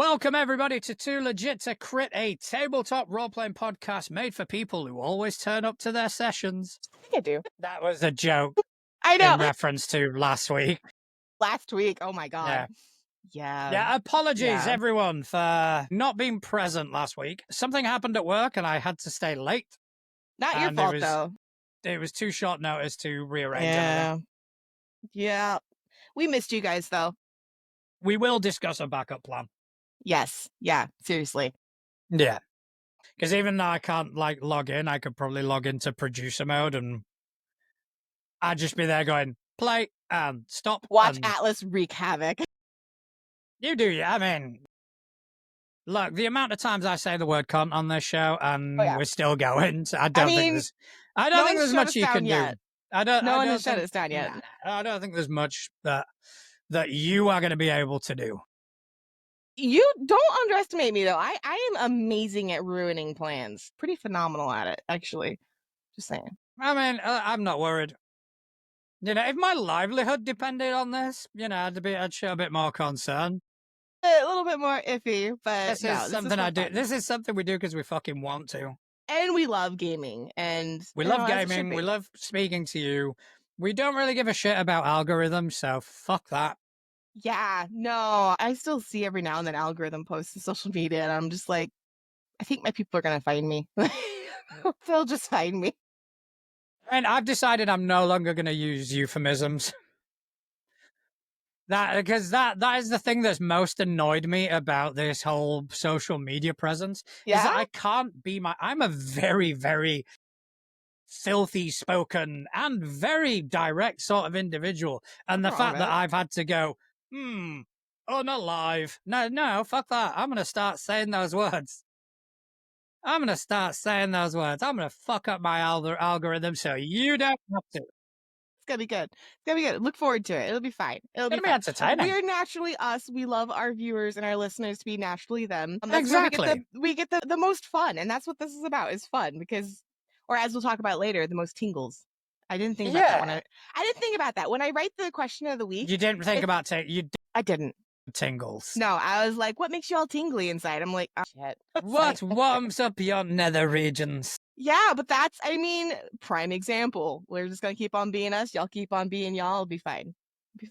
Welcome, everybody, to Too Legit to Crit, a tabletop role-playing podcast made for people who always turn up to their sessions. I think I do. That was a joke I know. in reference to last week. Last week. Oh, my God. Yeah. Apologies, everyone, for not being present last week. Something happened at work, and I had to stay late. Not your fault, though. It was too short notice to rearrange everything. Yeah. We missed you guys, though. We will discuss a backup plan. Yes. Yeah. Seriously. Yeah. Because even though I can't, log in, I could probably log into producer mode, and I'd just be there going, play, and stop. Watch and Atlas wreak havoc. You do, yeah. I mean, look, the amount of times I say the word cunt on this show, and we're still going. So I don't think there's much you can do. No one has shut us down yet. I don't think there's much that you are going to be able to do. You don't underestimate me, though. I am amazing at ruining plans. Pretty phenomenal at it, actually. Just saying. I mean, I'm not worried. You know, if my livelihood depended on this, I'd show a bit more concern. A little bit more iffy, but this is something I do. This is something we do because we fucking want to. And we love gaming. And we love gaming. We love speaking to you. We don't really give a shit about algorithms, so fuck that. Yeah, no, I still see every now and then algorithm posts on social media, and I'm just like, I think my people are going to find me. They'll just find me. And I've decided I'm no longer going to use euphemisms. Because that is the thing that's most annoyed me about this whole social media presence. Yeah? Is that I can't be I'm a very, very filthy spoken and very direct sort of individual. And the fact that I've had to go, unalive. No, fuck that. I'm going to start saying those words. I'm going to fuck up my algorithm so you don't have to. It's going to be good. It's going to be good. Look forward to it. It'll be fine. It'll be entertaining. We're naturally us. We love our viewers and our listeners to be naturally them. Exactly. We get the most fun. And that's what this is about, is fun. Because, or as we'll talk about later, the most tingles. I didn't think about that when I didn't think about that. When I write the question of the week. You didn't think about I didn't. Tingles. No, I was like, what makes you all tingly inside? I'm like, oh, shit. What warms up your nether regions? Yeah, but that's, prime example. We're just going to keep on being us. Y'all keep on being y'all. It'll be fine.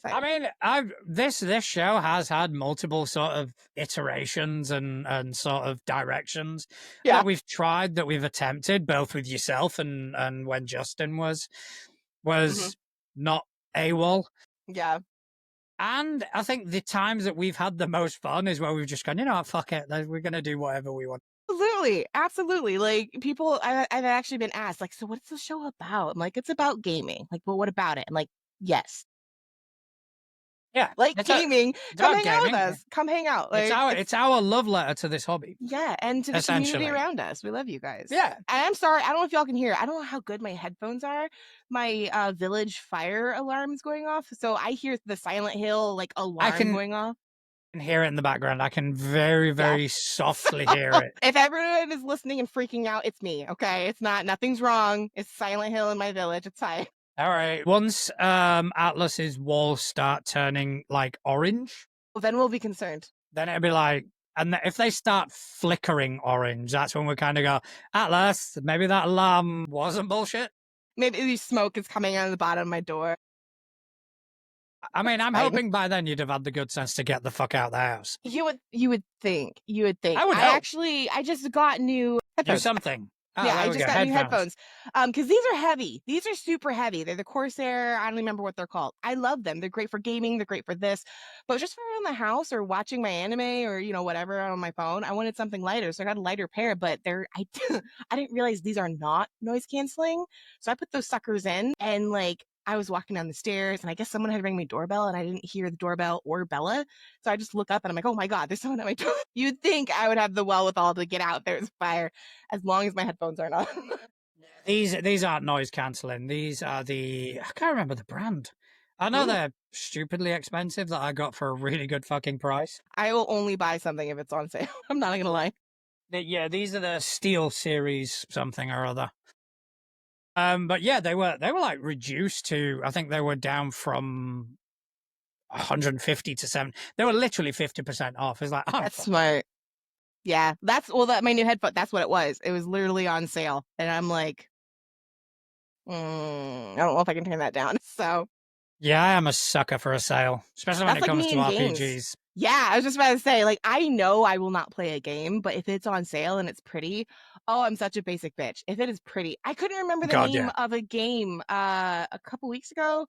I mean, this show has had multiple sort of iterations and sort of directions that we've tried, that we've attempted, both with yourself and when Justin was not AWOL. Yeah. And I think the times that we've had the most fun is where we've just gone, you know what, fuck it, we're going to do whatever we want. Absolutely. Like, people, I've actually been asked, like, so what's the show about? I'm like, it's about gaming. Like, well, what about it? I'm like, yes. Yeah. Like gaming. Come hang out with us. Come hang out. Like, it's our love letter to this hobby. Yeah, and to the community around us. We love you guys. Yeah. And I'm sorry, I don't know if y'all can hear. I don't know how good my headphones are. My village fire alarm is going off. So I hear the Silent Hill alarm going off. I can hear it in the background. I can very, very softly hear it. If everyone is listening and freaking out, it's me, okay? It's nothing's wrong. It's Silent Hill in my village. It's fine. All right. Once Atlas's walls start turning orange, well, then we'll be concerned. Then it'll be and if they start flickering orange, that's when we kind of go, Atlas, maybe that alarm wasn't bullshit. Maybe smoke is coming out of the bottom of my door. I mean, I'm hoping by then you'd have had the good sense to get the fuck out of the house. You would think. I would hope. I just got new headphones. Do something. Oh, yeah, I just got new headphones. Because these are heavy. These are super heavy. They're the Corsair. I don't remember what they're called. I love them. They're great for gaming. They're great for this. But just for around the house or watching my anime or, whatever on my phone, I wanted something lighter. So I got a lighter pair. But I didn't realize these are not noise canceling. So I put those suckers in and I was walking down the stairs and I guess someone had rang my doorbell and I didn't hear the doorbell or Bella. So I just look up and I'm like, oh my God, there's someone at my door. You'd think I would have the wherewithal to get out. There's fire as long as my headphones aren't on. These aren't noise cancelling. These are I can't remember the brand. I know they're stupidly expensive that I got for a really good fucking price. I will only buy something if it's on sale. I'm not going to lie. Yeah, these are the Steel Series something or other. But yeah, they were reduced to, I think they were down from 150 to 7. They were literally 50% off. It's like, That's smart. Yeah, that my new headphone. That's what it was. It was literally on sale, and I'm like, I don't know if I can turn that down. So yeah, I am a sucker for a sale, especially when that's it like comes me to in games. RPGs. Yeah, I was just about to say, like, I know I will not play a game, but if it's on sale and it's pretty, oh, I'm such a basic bitch. If it is pretty, I couldn't remember the God, name yeah. of a game a couple weeks ago,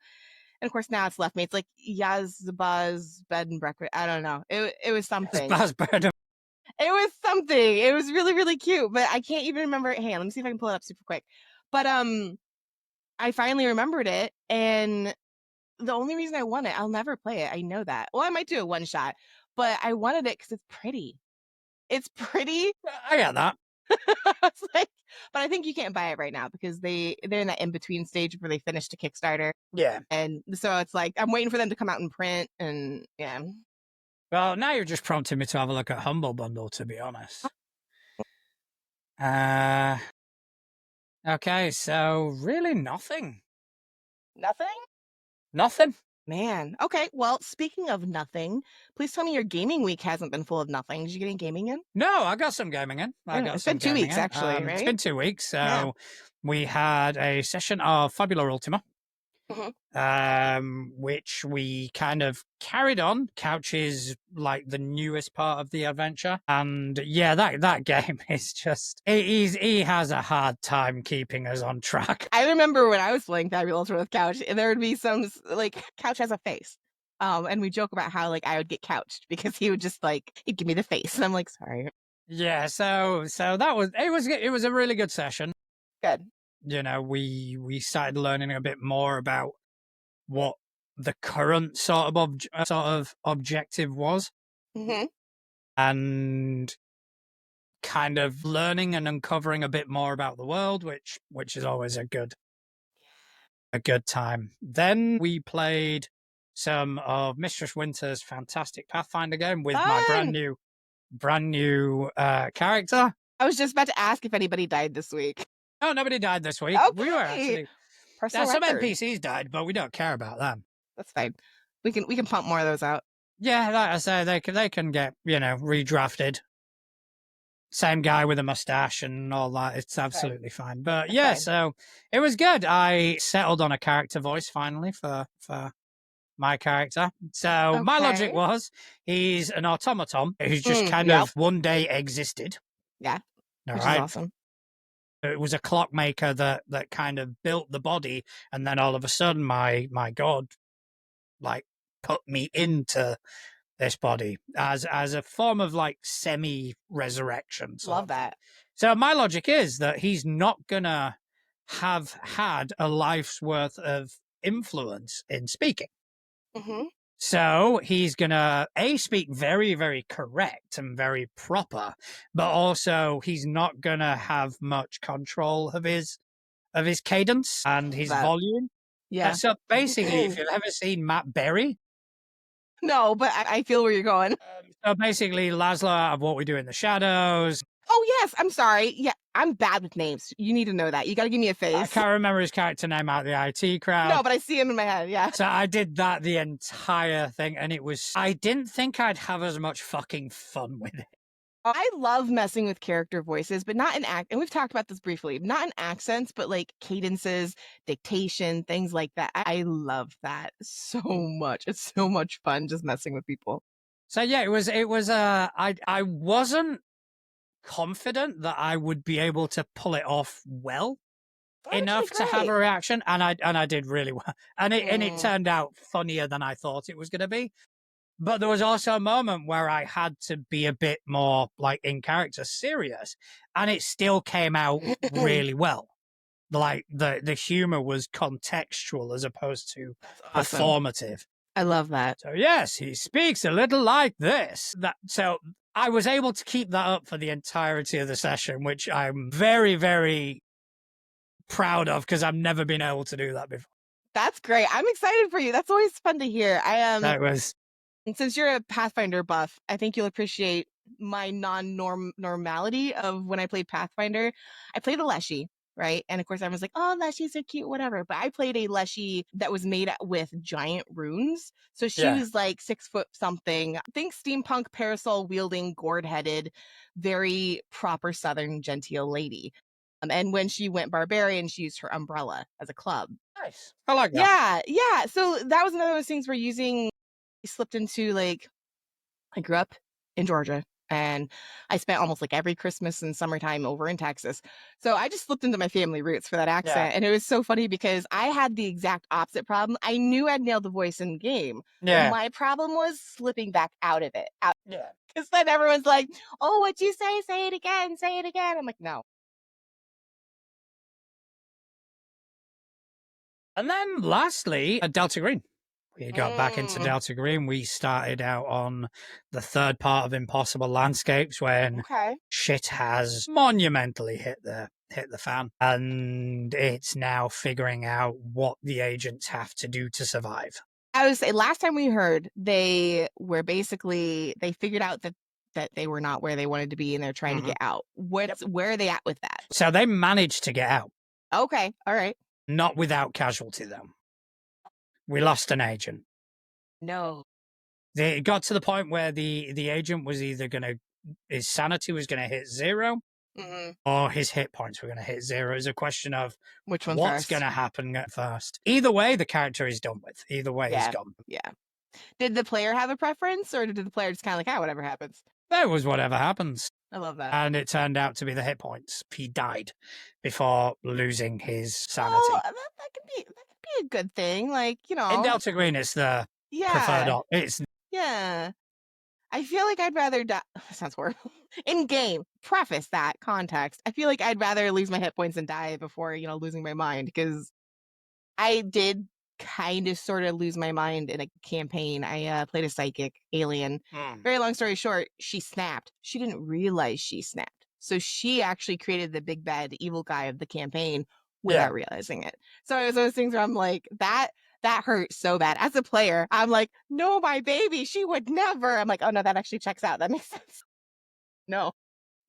and of course now it's left me. It's like Yazbaz Bed and Breakfast. I don't know. It was It's something. Baz Bird. It was something. It was really, really cute, but I can't even remember it. Hang on, let me see if I can pull it up super quick. But I finally remembered it, and the only reason I want it, I'll never play it. I know that. Well, I might do a one shot, but I wanted it because it's pretty. It's pretty. I get that. It's like, but I think you can't buy it right now because they're in that in between stage where they finished a Kickstarter, Yeah. and so it's like I'm waiting for them to come out in print, and yeah. Well, now you're just prompting me to have a look at Humble Bundle, to be honest. Uh, okay, so really nothing. Nothing. Nothing? Man. Okay. Well, speaking of nothing, please tell me your gaming week hasn't been full of nothing. Did you get any gaming in? No, I got some gaming in. It's been 2 weeks actually, It's right? been 2 weeks. Yeah. So we had a session of Fabula Ultima, Mhm. which we kind of carried on. Couch is like the newest part of the adventure. And yeah, that game is just, he has a hard time keeping us on track. I remember when I was playing Fabula Ultra with Couch, and there would be some like Couch has a face. And we joke about how like I would get couched because he would just like he'd give me the face, and I'm like, sorry. Yeah, so that was it was a really good session. Good. You know, we started learning a bit more about what the current sort of objective was, Mm-hmm. and kind of learning and uncovering a bit more about the world, which is always a good time. Then we played some of Mistress Winter's fantastic Pathfinder game with my Fun. brand new character. I was just about to ask if anybody died this week. Oh, nobody died this week. We were Okay. actually Personal some record. NPCs died, but we don't care about them. That's fine. We can pump more of those out. Yeah, like I say, they can get redrafted. Same guy with a mustache and all that. It's absolutely fine. But That's yeah, fine. so it was good. I settled on a character voice finally for my character. So my logic Okay. was he's an automaton who's just kind Yep. of one day existed. Yeah. All Which is right. awesome. It was a clockmaker that kind of built the body, and then all of a sudden my god like put me into this body as a form of like semi resurrection. Love that. So my logic is that he's not gonna have had a life's worth of influence in speaking. Mm-hmm. So he's gonna speak very, very correct and very proper, but also he's not gonna have much control of his cadence and his volume. Yeah. So basically, if you've ever seen Matt Berry, No, but I feel where you're going. so basically Laszlo out of What We Do in the Shadows. Oh yes, I'm sorry. Yeah, I'm bad with names. You need to know that. You got to give me a I face. can't remember his character name out of the IT crowd. No, but I see him in my head. Yeah. So I did that the entire thing, and I didn't think I'd have as much fucking fun with it. I love messing with character voices, but not in and we've talked about this briefly, not in accents, but like cadences, dictation, things like that. I love that so much. It's so much fun just messing with people. So yeah, it was I wasn't confident that I would be able to pull it off well enough to have a reaction, and I did really well. And it turned out funnier than I thought it was going to be. But there was also a moment where I had to be a bit more like in character serious, and it still came out really well. Like the humor was contextual as opposed to awesome. performative. I love that. So yes, he speaks a little like this. So I was able to keep that up for the entirety of the session, which I'm very, very proud of because I've never been able to do that before. That's great. I'm excited for you. That's always fun to hear. That was. And since you're a Pathfinder buff, I think you'll appreciate my normality of when I played Pathfinder. I played a Leshy, right? And of course, everyone's like, "Oh, Leshy's so cute, whatever." But I played a Leshy that was made with giant runes. So she Yeah. was like 6 foot something. Think steampunk parasol wielding, gourd headed, very proper Southern genteel lady. And when she went barbarian, she used her umbrella as a club. Nice. I like that. Yeah, yeah. So that was another of those things where using slipped into like I grew up in Georgia and I spent almost like every Christmas and summertime over in Texas. So I just slipped into my family roots for that Yeah. accent. And it was so funny because I had the exact opposite problem. I knew I'd nailed the voice in game, but Yeah. my problem was slipping back out of it. Yeah. Because then everyone's like, "Oh, what'd you say? Say it again. Say it again." I'm like, no. And then lastly, Delta Green. We got back into Mm, Delta Green. We started out on the third part of Impossible Landscapes when okay. shit has monumentally hit the fan, and it's now figuring out what the agents have to do to survive. I would say last time we heard, they were basically they figured out that they were not where they wanted to be and they're trying to Mhm. get out. Yep. Where are they at with that? So they managed to get out, Okay, all right. not without casualty though. We lost an agent. No. It got to the point where the agent was either gonna his sanity was gonna hit zero Mhm. or his hit points were gonna hit zero. It's a question of Which one what's first? gonna happen at first. Either way, the character is done with. Either way, he's Yeah, gone. yeah. Did the player have a preference, or did the player just kind of like, ah, whatever happens? There was whatever happens. I love that. And it turned out to be the hit points. He died before losing his Well, sanity. that could be a good thing. Like, In Delta Green, it's the preferred yeah, option. It's yeah. I feel like I'd rather die. Sounds horrible. In game, preface that context. I feel like I'd rather lose my hit points and die before, losing my mind because I did kind of sort of lose my mind in a campaign. I played a psychic alien. mm, Very long story short, she snapped. She didn't realize she snapped. So she actually created the big bad evil guy of the campaign yeah. without realizing it. So it was those things where I'm like, that hurt so bad. As a player, I'm like, no, my baby, she would never. I'm like, oh no, that actually checks out. That makes sense. No.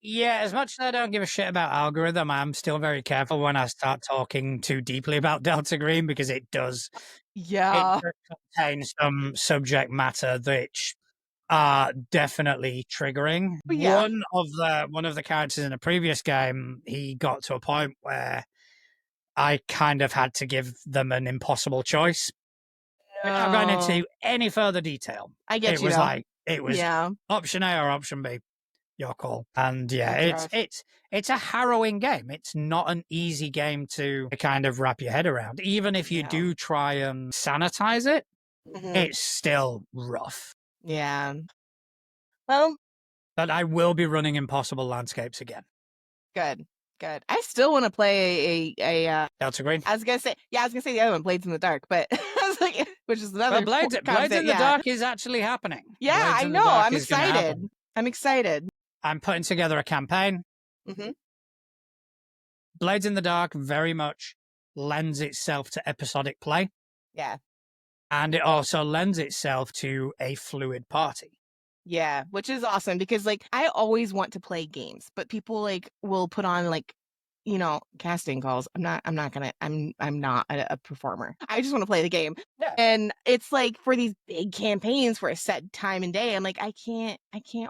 Yeah, as much as I don't give a shit about algorithm, I'm still very careful when I start talking too deeply about Delta Green because it Yeah. does contain some subject matter which are definitely triggering. But yeah. One of the characters in a previous game, he got to a point where I kind of had to give them an impossible choice. Without going No. into any further detail, I get you though. it was Yeah. option A or option B, your call. And yeah, That's rough. it's a harrowing game. It's not an easy game to kind of wrap your head around. Even if you No. do try and sanitize it, Mhm. it's still rough. Yeah. Well, But I will be running Impossible Landscapes again. good. Good. I still want to play Delta Green. I was gonna say, yeah, I was gonna say the other one, Blades in the Dark, but I was like, which is Well, another Blades in the yeah. Dark is actually happening. Yeah, Blades I in the know. Dark I'm is going to excited. happen. I'm excited. I'm putting together a campaign. Hmm. Blades in the Dark very much lends itself to episodic play, Yeah. and it also lends itself to a fluid party. Yeah, which is awesome because like I always want to play games, but people like will put on like casting calls. I'm not a performer. I just want to play the game. Yeah. And it's like for these big campaigns for a set time and day, I'm like, I can't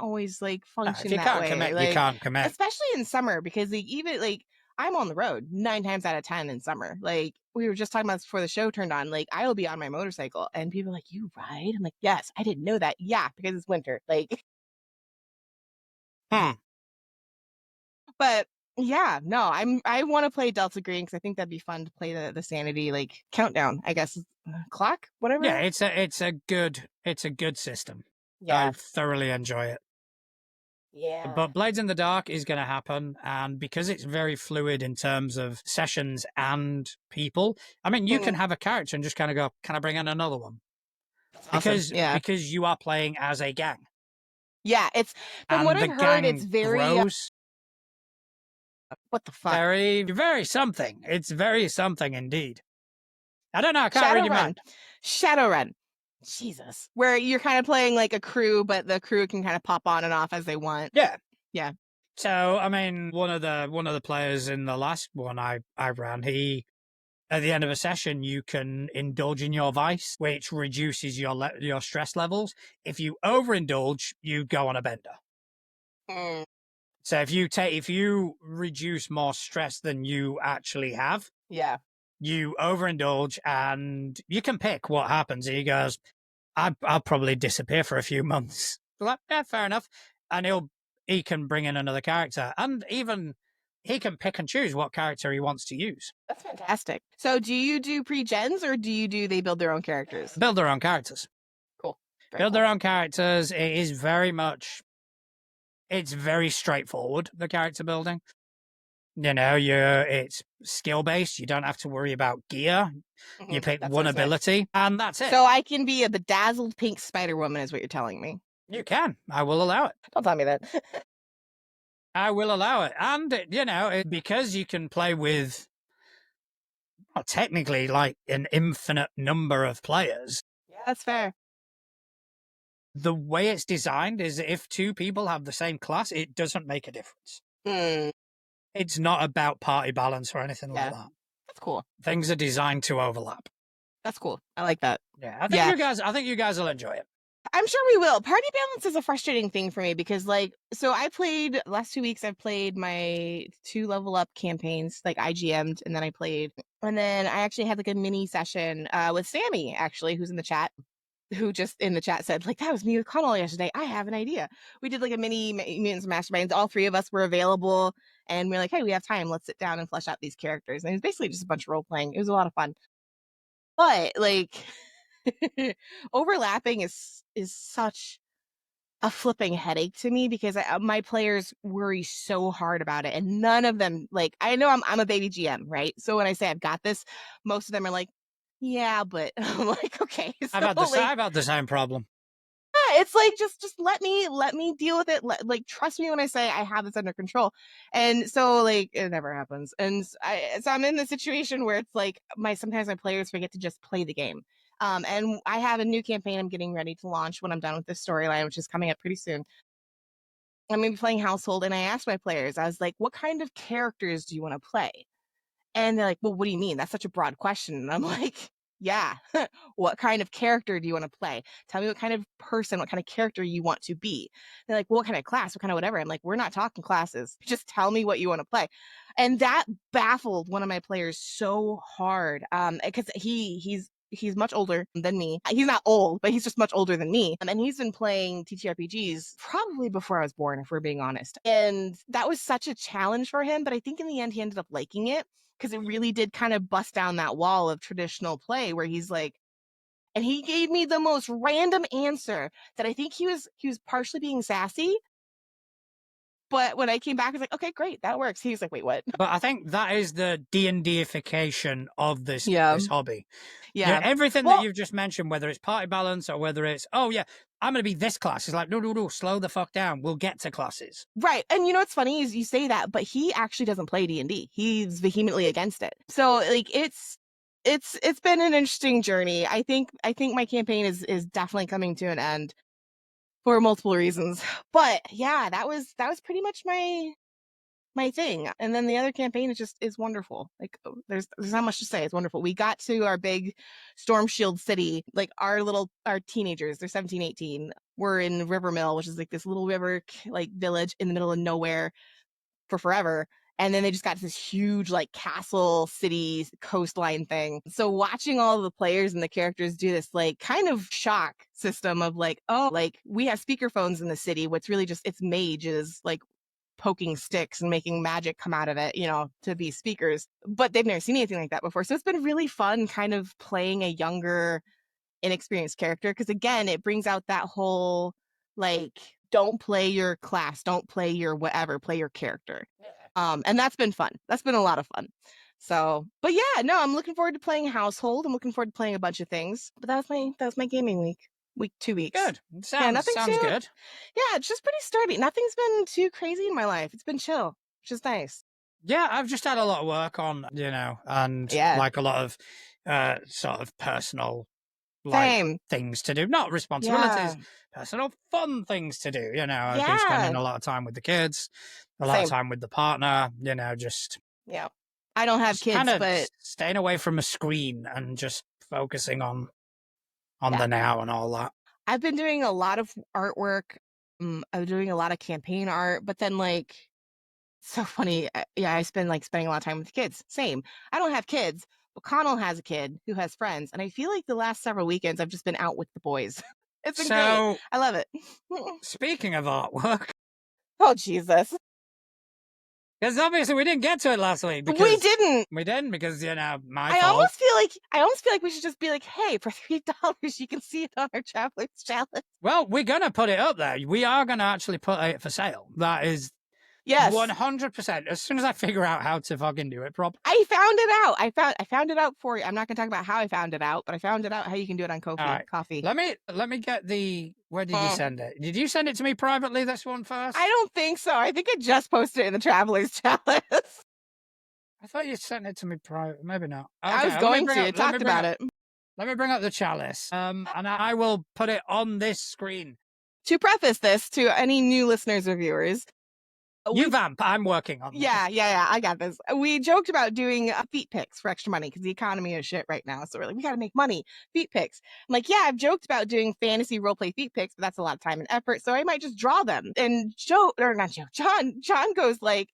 always like If function you that can't way. commit, you Like, can't commit. especially in summer, because like even like I'm on the road 9 times out of 10 in summer. Like we were just talking about this before the show turned on. Like I will be on my motorcycle and people are like, "You ride?" I'm like, "Yes, I didn't know that." Yeah, because it's winter. Like, Hmm. but yeah, no, I want to play Delta Green because I think that'd be fun to play the sanity like countdown. I guess clock, whatever. Yeah, it's a good system. I Yeah, thoroughly enjoy it. yeah. But Blades in the Dark is going to happen, and because it's very fluid in terms of sessions and people, I mean, you can Mhm. have a character and just kind of go, "Can I bring in another one?" Awesome. Yeah, Because you are playing as a gang, yeah. It's from what and the I've heard, it's gang very grows. what the fuck. Very something. It's very something indeed. I don't know. I can't read your Shadowrun. mind. Shadowrun. Jesus. Where you're kind of playing like a crew, but the crew can kind of pop on and off as they want. Yeah. Yeah. So, I mean, one of the players in the last one I ran, he at the end of a session you can indulge in your vice, which reduces your stress levels. If you overindulge, you go on a bender. Mm, So if you reduce more stress than you actually have, yeah, you overindulge, and you can pick what happens. He goes, I'll probably disappear for a few months. Like, yeah, fair enough. And he can bring in another character, and even he can pick and choose what character he wants to use. that's fantastic. So, do you do pre-gens or do you do they build their own characters? Build their own characters. Cool. Very Build cool. their own characters. It is it's very straightforward, the character building. It's skill based. You don't have to worry about gear. You pick That's one what's nice. ability, and that's it. So I can be a bedazzled pink Spider Woman, is what you're telling me. You can. I will allow it. Don't tell me that. I will allow it. And, because you can play with, well, technically, like an infinite number of players, Yeah, that's fair. the way it's designed is if two people have the same class, it doesn't make a difference. Mm, It's not about party balance or anything yeah, like that. that's cool. Things are designed to overlap. That's cool. I like that. Yeah, Yeah. I think you guys will enjoy it. I'm sure we will. Party balance is a frustrating thing for me because, like, so I played last 2 weeks. I've played my 2 level up campaigns, like IGM'd, and then I actually had like a mini session with Sammy, actually, who's in the chat, who just in the chat said, like, that was me with Connell yesterday. I have an idea. We did like a mini Mutants Masterminds. All three of us were available, and we're like, hey, we have time. Let's sit down and flesh out these characters. And it was basically just a bunch of role playing. It was a lot of fun, but like. Overlapping is such a flipping headache to me because my players worry so hard about it, and none of them, like, I know I'm a baby GM, right? So when I say I've got this, most of them are like, yeah, but I'm like, okay, so I've had the same problem. yeah, it's like just let me deal with it. Trust me when I say I have this under control. And so like it never happens. And I'm in the situation where it's like sometimes my players forget to just play the game. And I have a new campaign I'm getting ready to launch when I'm done with this storyline, which is coming up pretty soon. I'm gonna be playing Household, and I asked my players, I was like, what kind of characters do you want to play? And they're like, well, what do you mean? That's such a broad question. And I'm like, yeah, what kind of character do you want to play? Tell me what kind of person, what kind of character you want to be. They're like, well, what kind of class, what kind of whatever. I'm like, we're not talking classes. Just tell me what you want to play. And that baffled one of my players so hard. Because he's much older than me. He's not old, but he's just much older than me. And he's been playing TTRPGs probably before I was born, if we're being honest. And that was such a challenge for him. But I think in the end, he ended up liking it because it really did kind of bust down that wall of traditional play where he's like, and he gave me the most random answer that I think he was partially being sassy. But when I came back, I was like, okay, great, that works. He was like, wait, what? But I think that is the D&Dification of this hobby. Yeah. Everything that you've just mentioned, whether it's party balance or whether it's, oh yeah, I'm going to be this class. It's like, no, slow the fuck down. We'll get to classes. Right. And you know what's funny is you say that, but he actually doesn't play D&D. He's vehemently against it. So like it's been an interesting journey. I think my campaign is definitely coming to an end for multiple reasons. But yeah, that was pretty much my thing. And then the other campaign is wonderful. Like there's not much to say. It's wonderful. We got to our big Storm Shield city, like our teenagers, they're 17, 18. We're in Rivermill, which is like this little river like village in the middle of nowhere for forever. And then they just got to this huge like castle city coastline thing. So watching all the players and the characters do this like kind of shock system of like, oh, like we have speakerphones in the city. What's really just it's mages like poking sticks and making magic come out of it, to be speakers. But they've never seen anything like that before. So it's been really fun kind of playing a younger, inexperienced character. Because again, it brings out that whole like, don't play your class, don't play your whatever, play your character. And that's been fun. That's been a lot of fun. So, but yeah, no, I'm looking forward to playing Household. I'm looking forward to playing a bunch of things. But that was my gaming week. 2 weeks. Good. Sounds good. Yeah, it's just pretty sturdy. Nothing's been too crazy in my life. It's been chill, which is nice. Yeah, I've just had a lot of work on, and like a lot of sort of personal things to do. Not responsibilities, personal fun things to do. I've been spending a lot of time with the kids a lot of Same. time with the partner, you know, just Yeah. I don't have kind kids, of but staying away from a screen and just focusing on yeah. the now and all that. I've been doing a lot of artwork. I'm doing a lot of campaign art, but then like so funny. Yeah, I spend like spending a lot of time with kids. Same. I don't have kids, but Connell has a kid who has friends, and I feel like the last several weekends I've just been out with the boys. It's been great. So, I love it. speaking of artwork, Oh Jesus, because obviously we didn't get to it last week we because didn't. we didn't because you know my I fault. almost feel like we should just be like, hey, for $3 you can see it on our Traveler's Challenge. Well, we're gonna put it up there. We are gonna actually put it for sale. That is Yes, 100%. As soon as I figure out how to fucking do it properly. I found it out. I found it out for you. I'm not gonna talk about how I found it out, but I found it out how you can do it on All Ko-fi. right. Coffee. Let me get the. Where did you send it? Did you send it to me privately? This one first. I don't think so. I think I just posted it in the Traveler's Challenge. I thought you sent it to me private. Maybe not. Okay, I was going to. I talked about it. Let me bring up the chalice. And I will put it on this screen. To preface this to any new listeners or viewers, You vamp. I'm working on this. Yeah. I got this. We joked about doing feet pics for extra money because the economy is shit right now. So we're like, we got to make money. Feet pics. I'm like, yeah, I've joked about doing fantasy roleplay feet pics, but that's a lot of time and effort. So I might just draw them. And John goes like,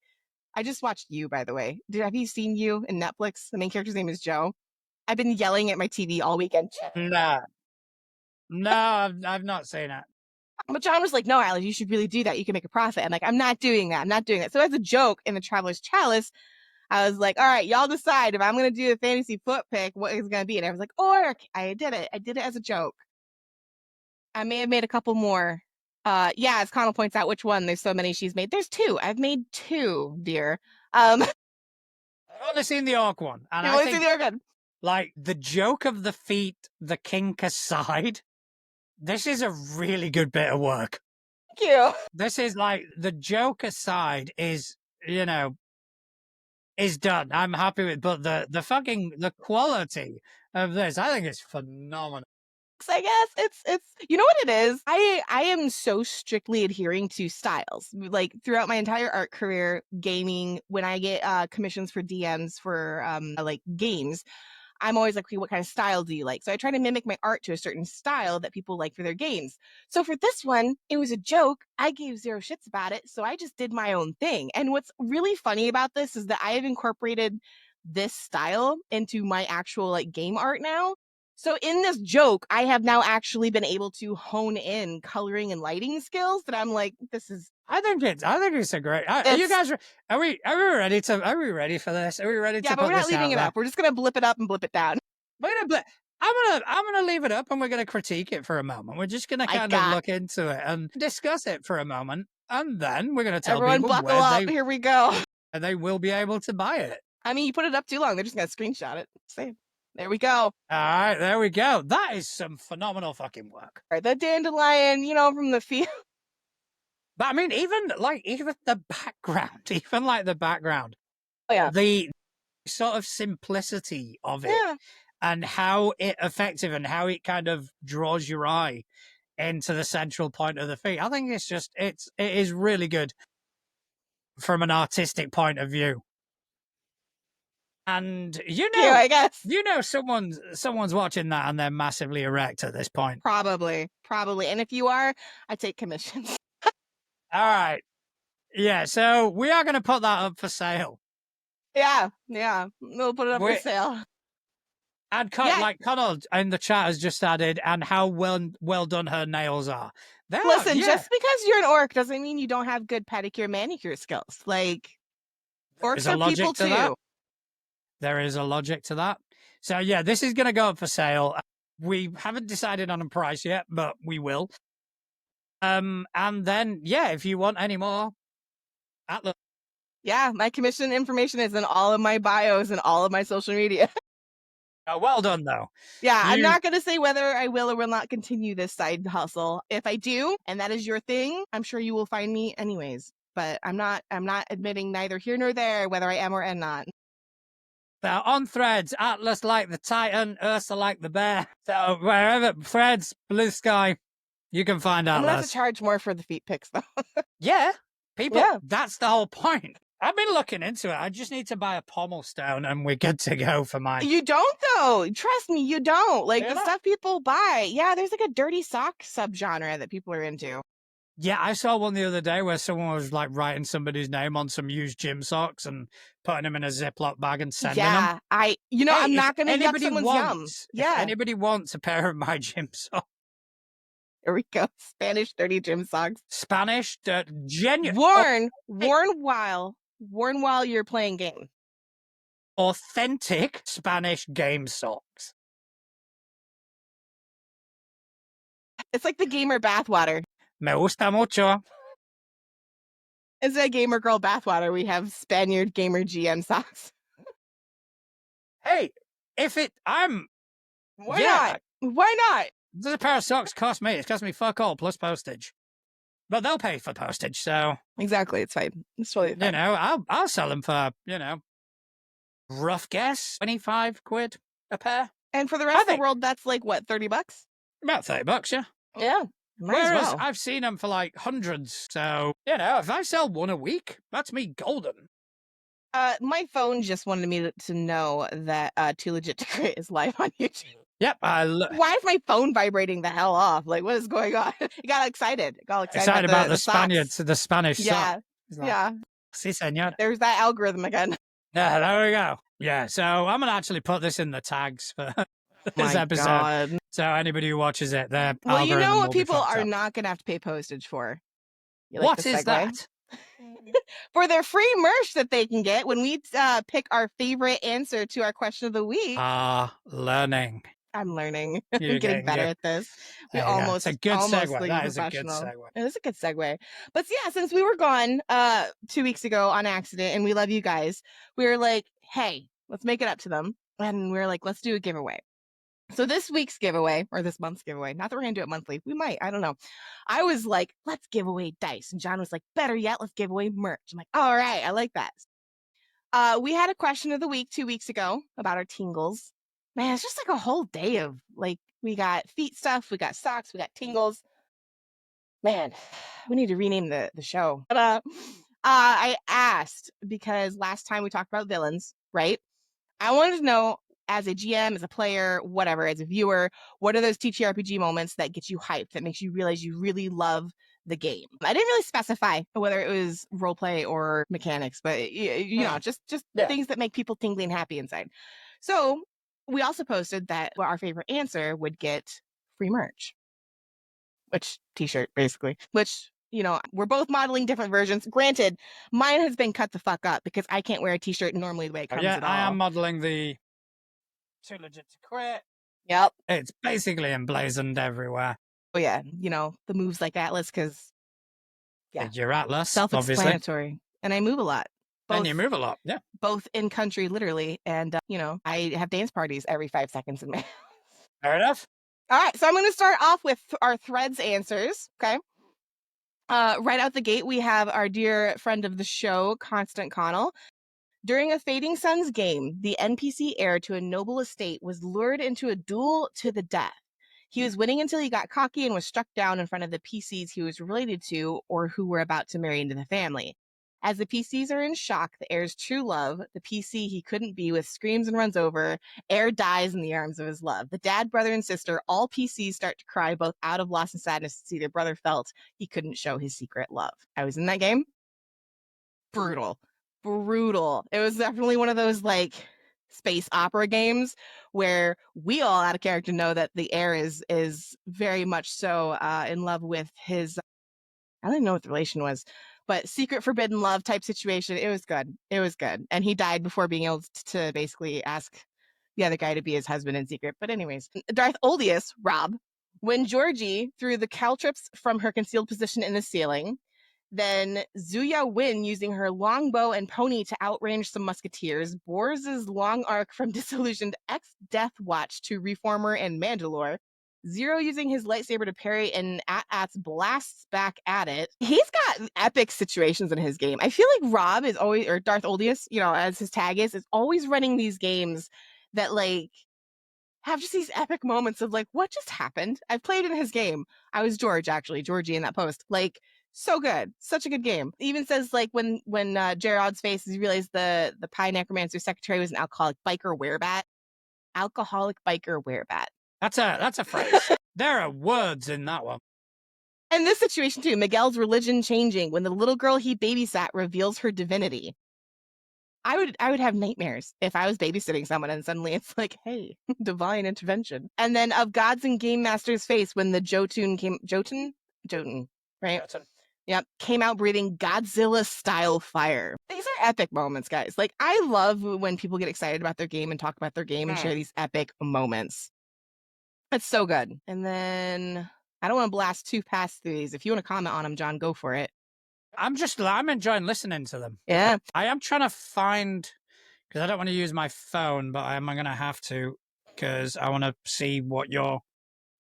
I just watched You, by the way. Have you seen You in Netflix? The main character's name is Joe. I've been yelling at my TV all weekend. No, I've not seen it. But John was like, no, Alex, you should really do that. You can make a profit. I'm like, I'm not doing that. I'm not doing that. So as a joke in the Traveler's Chalice, I was like, all right, y'all decide if I'm going to do a fantasy foot pick, what is going to be? And I was like, or I did it. I did it as a joke. I may have made a couple more. Yeah, as Connell points out, which one? There's so many she's made. There's two. I've made two, dear. I've only seen the orc one. And You've only seen the orc one. Like, the joke of the feet, the kink aside, this is a really good bit of work. Thank you. This is like, the joke aside is, you know, is done. I'm happy with, but the quality of this, I think it's phenomenal. I guess it's you know what it is. I am so strictly adhering to styles. Like throughout my entire art career, gaming, when I get commissions for DMs for like games, I'm always like, okay, what kind of style do you like? So I try to mimic my art to a certain style that people like for their games. So for this one, it was a joke. I gave zero shits about it. So I just did my own thing. And what's really funny about this is that I have incorporated this style into my actual like game art now. So in this joke, I have now actually been able to hone in coloring and lighting skills that I'm like, this is. I think it's a great. Are you guys? Are we ready to? Are we ready for this? Are we ready to? Yeah, but we're not leaving it up. We're just gonna blip it up and blip it down. I'm gonna leave it up and we're gonna critique it for a moment. We're just gonna kind of look into it and discuss it for a moment, and then we're gonna tell everyone people buckle up. Here we go. And they will be able to buy it. I mean, you put it up too long, they're just gonna screenshot it. Same. There we go. All right, there we go. That is some phenomenal fucking work. All right, the dandelion, you know, from the field. But I mean, even the background, Oh, yeah. The sort of simplicity of it, and how effective and how it kind of draws your eye into the central point of the feat. I think it is really good from an artistic point of view. And I guess someone's watching that and they're massively erect at this point. Probably. And if you are, I take commissions. All right. Yeah, so we are going to put that up for sale. Yeah. We'll put it up for sale. And like Connell in the chat has just added, and how well done her nails are. Listen, just because you're an orc doesn't mean you don't have good pedicure manicure skills. Like, orcs are people too. That. There is a logic to that. So yeah, this is going to go up for sale. We haven't decided on a price yet, but we will. And then if you want any more, Atlas. Yeah, my commission information is in all of my bios and all of my social media. Oh, well done, though. Yeah, I'm not going to say whether I will or will not continue this side hustle. If I do, and that is your thing, I'm sure you will find me anyways. But I'm not admitting neither here nor there whether I am or am not. So on Threads, Atlas like the Titan, Ursa like the bear. So wherever Threads, Blue Sky, you can find Atlas. I'm going to have to charge more for the feet pics, though. Yeah. People, that's the whole point. I've been looking into it. I just need to buy a pommel stone and we're good to go for mine. You don't, though. Trust me, you don't. Like, the stuff people buy. Yeah, there's like a dirty sock subgenre that people are into. Yeah, I saw one the other day where someone was like writing somebody's name on some used gym socks and putting them in a Ziploc bag and sending them. Hey, I'm not going to yuck someone's yum. Yeah. If anybody wants a pair of my gym socks. Here we go. Spanish dirty gym socks. Spanish, genuine. Worn while you're playing game. Authentic Spanish game socks. It's like the gamer bathwater. Me gusta mucho. Instead of gamer girl bathwater, we have Spaniard gamer GM socks. Hey, Why not? Does a pair of socks cost me? It's cost me fuck all plus postage. But they'll pay for postage, so exactly, it's fine. It's totally fine. I'll sell them for, rough guess, 25 quid a pair. And for the rest of the world, that's like what, $30? About $30, yeah. Yeah. Whereas I've seen them for like hundreds. So, if I sell one a week, that's me golden. My phone just wanted me to know that Too Legit to Crit is live on YouTube. Yep. Why is my phone vibrating the hell off? Like, what is going on? It got excited. Excited about the Spaniards, the Spanish sock. Yeah. Si, senor. There's that algorithm again. Yeah, there we go. Yeah, so I'm going to actually put this in the tags for this episode. God. So anybody who watches it, their well, you know what people are not going to have to pay postage for? What is that? For their free merch that they can get when we pick our favorite answer to our question of the week. Learning. I'm learning. I'm getting better at this. It's a good segue. That is a good segue. It is a good segue. But yeah, since we were gone 2 weeks ago on accident and we love you guys, we were like, hey, let's make it up to them. And we were like, let's do a giveaway. So this week's giveaway, or this month's giveaway, not that we're going to do it monthly. We might. I don't know. I was like, let's give away dice. And John was like, better yet, let's give away merch. I'm like, all right, I like that. We had a question of the week 2 weeks ago about our tingles. Man, it's just like a whole day of like, we got feet stuff, we got socks, we got tingles. Man, we need to rename the show. But I asked because last time we talked about villains, right? I wanted to know, as a GM, as a player, whatever, as a viewer, what are those TTRPG moments that get you hyped, that makes you realize you really love the game? I didn't really specify whether it was roleplay or mechanics, but just things that make people tingly and happy inside. So we also posted that our favorite answer would get free merch, which t-shirt basically, which, we're both modeling different versions. Granted, mine has been cut the fuck up because I can't wear a t-shirt normally the way it comes at all. I am modeling the Too Legit to Crit. Yep. It's basically emblazoned everywhere. Oh yeah, the moves like Atlas, because you're Atlas, self-explanatory. Obviously. And I move a lot. And you move a lot, yeah. Both in country, literally, and I have dance parties every 5 seconds in my house. Fair enough. All right, so I'm going to start off with our threads answers, okay? Right out the gate, we have our dear friend of the show, Constant Connell. During a Fading Suns game, the NPC heir to a noble estate was lured into a duel to the death. He was winning until he got cocky and was struck down in front of the PCs he was related to or who were about to marry into the family. As the PCs are in shock, the heir's true love, the PC he couldn't be with, screams and runs over. Heir dies in the arms of his love. The dad, brother, and sister, all PCs start to cry, both out of loss and sadness to see their brother felt he couldn't show his secret love. I was in that game. Brutal. It was definitely one of those like space opera games where we all out of character know that the heir is very much so in love with his, I don't even know what the relation was, but secret forbidden love type situation. It was good. And he died before being able to basically ask the other guy to be his husband in secret. But anyways, Darth Oldius, Rob, when Georgie threw the caltrops from her concealed position in the ceiling, then Zuya Win, using her longbow and pony to outrange some musketeers, Borz's long arc from disillusioned ex-Death Watch to Reformer and Mandalore, Zero using his lightsaber to parry and At-At's blasts back at it. He's got epic situations in his game. I feel like Rob is always, or Darth Oldius, as his tag is always running these games that like have just these epic moments of like, what just happened? I've played in his game. I was Georgie in that post. Like, So good. Such a good game. It even says like when Gerard's face, he realized the Pie Necromancer secretary was an alcoholic biker werebat. Alcoholic biker werebat. That's a phrase. There are words in that one. And this situation too, Miguel's religion changing when the little girl he babysat reveals her divinity. I would have nightmares if I was babysitting someone and suddenly it's like, hey, divine intervention. And then of Gods and Game Master's face when the Jotun, right? Jotun. Yep, came out breathing Godzilla-style fire. These are epic moments, guys. Like, I love when people get excited about their game and talk about their game and share these epic moments. It's so good. And then I don't want to blast too past these. If you want to comment on them, John, go for it. I'm enjoying listening to them. Yeah. I am trying to find, because I don't want to use my phone, but I'm going to have to, because I want to see what you're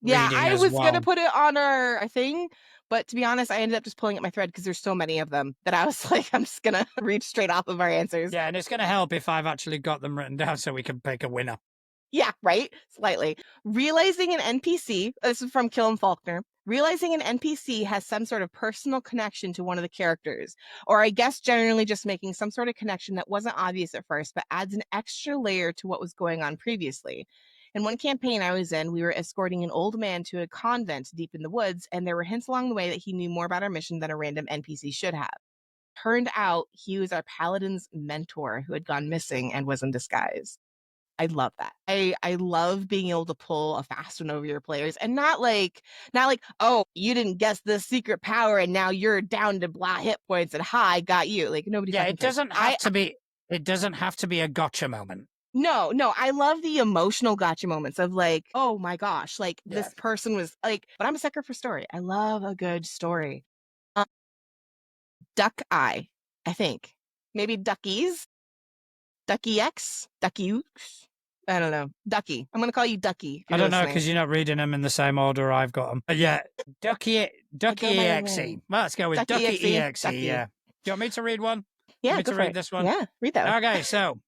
reading I as was well. going to put it on our thing, but to be honest, I ended up just pulling up my thread because there's so many of them that I was like, I'm just going to read straight off of our answers. Yeah, and it's going to help if I've actually got them written down so we can pick a winner. Yeah, right? Slightly. Realizing an NPC, this is from Killen Faulkner, realizing an NPC has some sort of personal connection to one of the characters, or I guess generally just making some sort of connection that wasn't obvious at first, but adds an extra layer to what was going on previously. In one campaign I was in, we were escorting an old man to a convent deep in the woods, and there were hints along the way that he knew more about our mission than a random NPC should have. Turned out he was our paladin's mentor who had gone missing and was in disguise. I love that. I love being able to pull a fast one over your players and not like, oh, you didn't guess this secret power and now you're down to blah hit points and I got you. Like nobody. Yeah, it doesn't have to be. It doesn't have to be a gotcha moment. No, I love the emotional gotcha moments of like, oh my gosh, like this person was like, but I'm a sucker for story. I love a good story. Duck Eye, I think. Maybe Duckies. Ducky X? Ducky I don't know. Ducky. I'm going to call you Ducky. I don't know because you're not reading them in the same order I've got them. But yeah, Ducky EXE. Well, let's go with Ducky EXE. Yeah. Do you want me to read one? Yeah, go for read this one? Yeah, read that one. Okay, so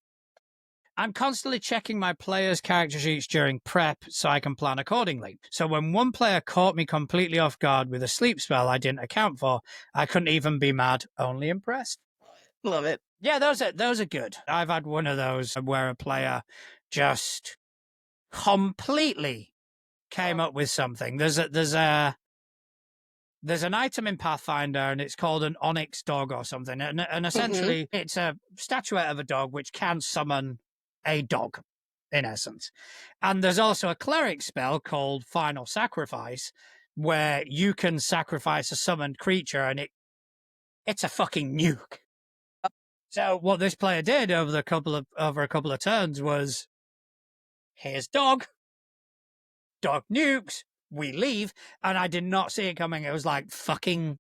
I'm constantly checking my players' character sheets during prep so I can plan accordingly. So when one player caught me completely off guard with a sleep spell I didn't account for, I couldn't even be mad, only impressed. Love it. Yeah, those are good. I've had one of those where a player just completely came up with something. There's an item in Pathfinder and it's called an onyx dog or something, and essentially it's a statuette of a dog which can summon a dog, in essence. And there's also a cleric spell called Final Sacrifice, where you can sacrifice a summoned creature, and it's a fucking nuke. So what this player did over a couple of turns was, here's dog nukes, we leave, and I did not see it coming. It was like fucking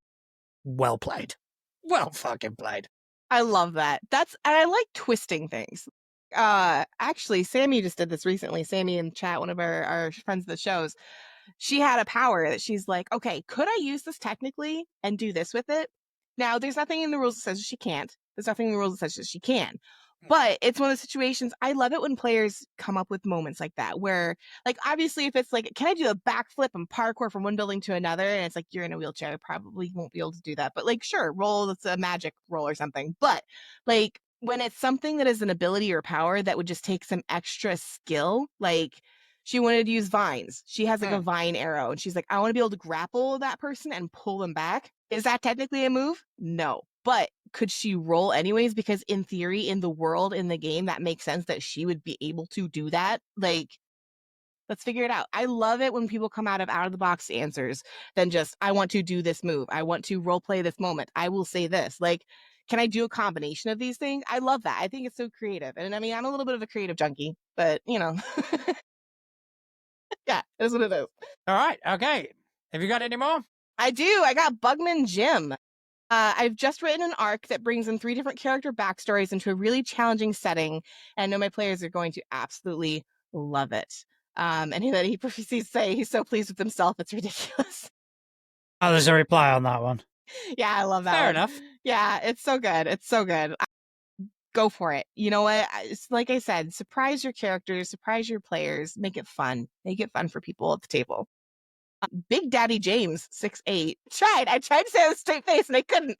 well played. Well fucking played. I love that. And I like twisting things. Actually, Sammy just did this recently. Sammy in chat, one of our friends of the shows, she had a power that she's like, okay, could I use this technically and do this with it? Now, there's nothing in the rules that says she can't. There's nothing in the rules that says she can. But it's one of those situations, I love it when players come up with moments like that, where, like, obviously, if it's like, can I do a backflip and parkour from one building to another? And it's like, you're in a wheelchair, probably won't be able to do that. But, like, sure, roll, it's a magic roll or something. But, like, when it's something that is an ability or power that would just take some extra skill, like, she wanted to use vines. She has like a vine arrow, and she's like, I want to be able to grapple that person and pull them back. Is that technically a move? No. But could she roll anyways? Because in theory, in the world, in the game, that makes sense that she would be able to do that. Like, let's figure it out. I love it when people come out of the box answers than just, I want to do this move. I want to role play this moment. I will say this. Like, can I do a combination of these things? I love that. I think it's so creative. And I mean, I'm a little bit of a creative junkie, but you know. Yeah, that's what it is. All right. Okay. Have you got any more? I do. I got Bugman Jim. I've just written an arc that brings in 3 different character backstories into a really challenging setting, and I know my players are going to absolutely love it. And he proceeds to say he's so pleased with himself, it's ridiculous. Oh, there's a reply on that one. Yeah, I love that. Fair one. enough. Yeah, it's so good. It's so good. Go for it. You know what? It's like I said, surprise your characters, surprise your players, make it fun. Make it fun for people at the table. Big Daddy James, 6'8". I tried to say it with a straight face and I couldn't.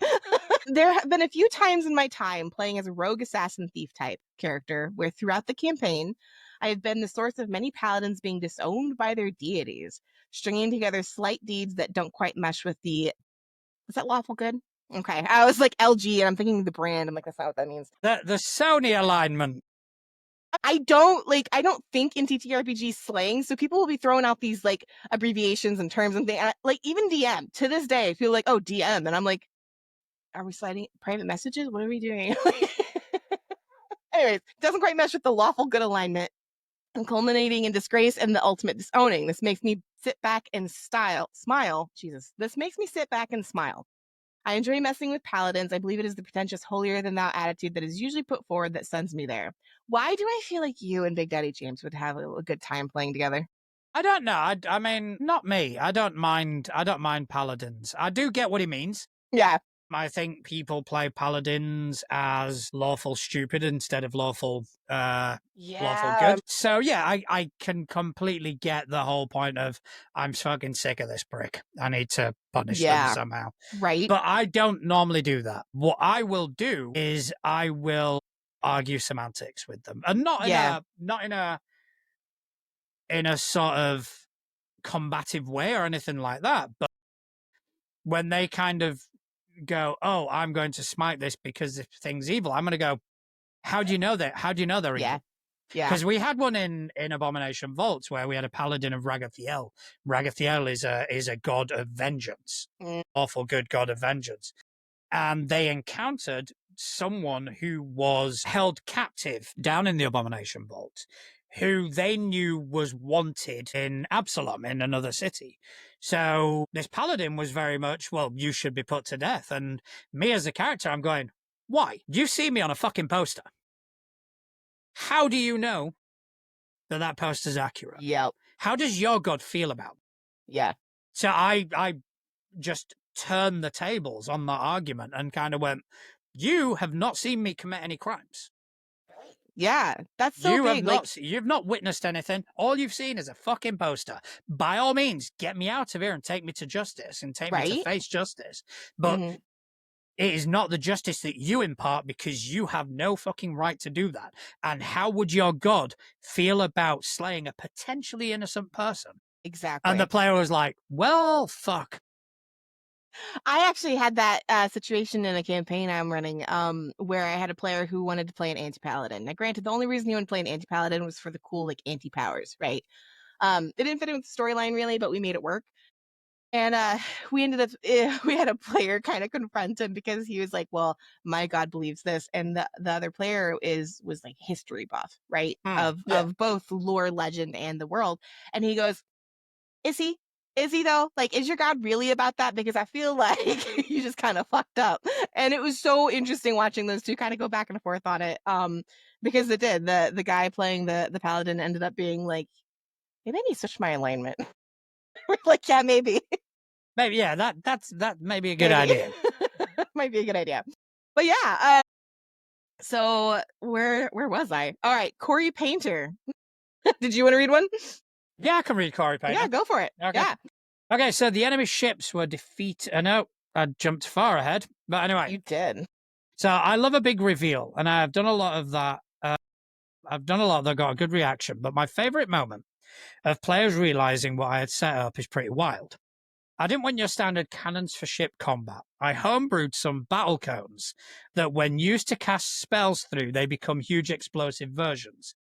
There have been a few times in my time playing as a rogue assassin thief type character where throughout the campaign, I have been the source of many paladins being disowned by their deities, stringing together slight deeds that don't quite mesh with the. Is that lawful good? Okay. I was like LG and I'm thinking the brand. I'm like, that's not what that means. The Sony alignment. I don't think in TTRPG slang, so people will be throwing out these like abbreviations and terms and things. Like even DM to this day, feel like, oh, DM, and I'm like, are we sliding private messages? What are we doing? Anyways, doesn't quite mesh with the lawful good alignment and culminating in disgrace and the ultimate disowning. This makes me sit back and smile. Jesus, this makes me sit back and smile. I enjoy messing with paladins. I believe it is the pretentious holier than thou attitude that is usually put forward that sends me there. Why do I feel like you and Big Daddy James would have a good time playing together? I don't know. I mean, not me. I don't mind. I don't mind paladins. I do get what he means. Yeah. I think people play paladins as lawful stupid instead of lawful good. So yeah, I can completely get the whole point of I'm fucking sick of this prick. I need to punish them somehow. Right. But I don't normally do that. What I will do is I will argue semantics with them. And not in a sort of combative way or anything like that. But when they kind of go, oh, I'm going to smite this because this thing's evil, I'm going to go, how do you know that? How do you know they're evil? Yeah. Because we had one in Abomination Vaults where we had a paladin of Ragathiel. Ragathiel is a god of vengeance, awful good god of vengeance. And they encountered someone who was held captive down in the Abomination Vault, who they knew was wanted in Absalom, in another city. So this paladin was very much, well, you should be put to death. And me as a character, I'm going, why? You see me on a fucking poster. How do you know that that poster's accurate? Yep. How does your god feel about it? Yeah. So I just turned the tables on that argument and kind of went, you have not seen me commit any crimes. Yeah, that's so big. You've not witnessed anything. All you've seen is a fucking poster. By all means, get me out of here and take me to justice and take me to face justice. But it is not the justice that you impart because you have no fucking right to do that. And how would your god feel about slaying a potentially innocent person? Exactly. And the player was like, well, fuck. I actually had that situation in a campaign I'm running where I had a player who wanted to play an anti-paladin. Now, granted, the only reason he wanted to play an anti-paladin was for the cool, like, anti-powers, right? It didn't fit in with the storyline, really, but we made it work. And we ended up, we had a player kind of confront him because he was like, well, my god believes this. And the other player was like history buff, right? Of both lore, legend, and the world. And he goes, is he? Is he though? Like, is your god really about that? Because I feel like you just kind of fucked up. And it was so interesting watching those two kind of go back and forth on it. Because it did. The guy playing the paladin ended up being like, hey, maybe switch my alignment. We're like, yeah, maybe. Maybe, yeah, that may be a good idea. Might be a good idea. But yeah, so where was I? All right, Corey Painter. Did you want to read one? Yeah, I can read Corey Painter. Yeah, go for it. Okay. Yeah. Okay, so the enemy ships were defeated. No, I jumped far ahead. But anyway. You did. So I love a big reveal, and I've done a lot of that. I've done a lot that got a good reaction, but my favorite moment of players realizing what I had set up is pretty wild. I didn't want your standard cannons for ship combat. I homebrewed some battle cones that when used to cast spells through, they become huge explosive versions.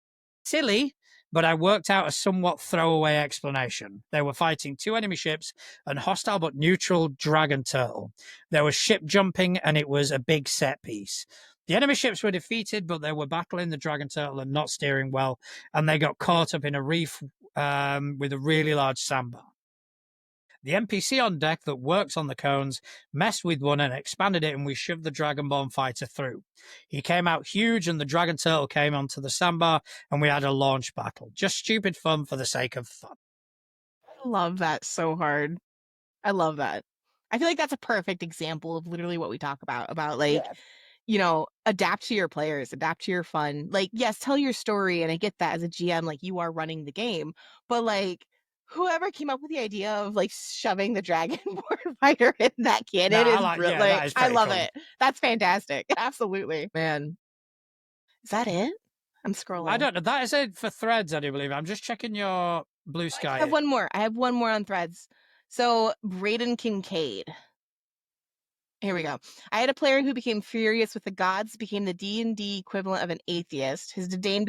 Silly, but I worked out a somewhat throwaway explanation. They were fighting two enemy ships and hostile but neutral dragon turtle. There was ship jumping and it was a big set piece. The enemy ships were defeated, but they were battling the dragon turtle and not steering well, and they got caught up in a reef with a really large sandbar. The NPC on deck that works on the cones messed with one and expanded it, and we shoved the Dragonborn fighter through. He came out huge, and the Dragon Turtle came onto the sandbar, and we had a launch battle. Just stupid fun for the sake of fun. I love that so hard. I love that. I feel like that's a perfect example of literally what we talk about like, you know, adapt to your players, adapt to your fun. Like, yes, tell your story, and I get that as a GM, like you are running the game, but like Whoever came up with the idea of like shoving the dragonborn fighter in that No, cannon I is like, yeah, brilliant. that is I pretty love cool. it. That's fantastic. Absolutely. Man. Is that it? I'm I scrolling. don't know. That is it for threads, I do believe. I'm just checking your Blue I have Sky. one more. I have one more on threads. So Braden Kincaid. Here we go. I had a player who became furious with the gods, became the D&D equivalent of an atheist. His disdain.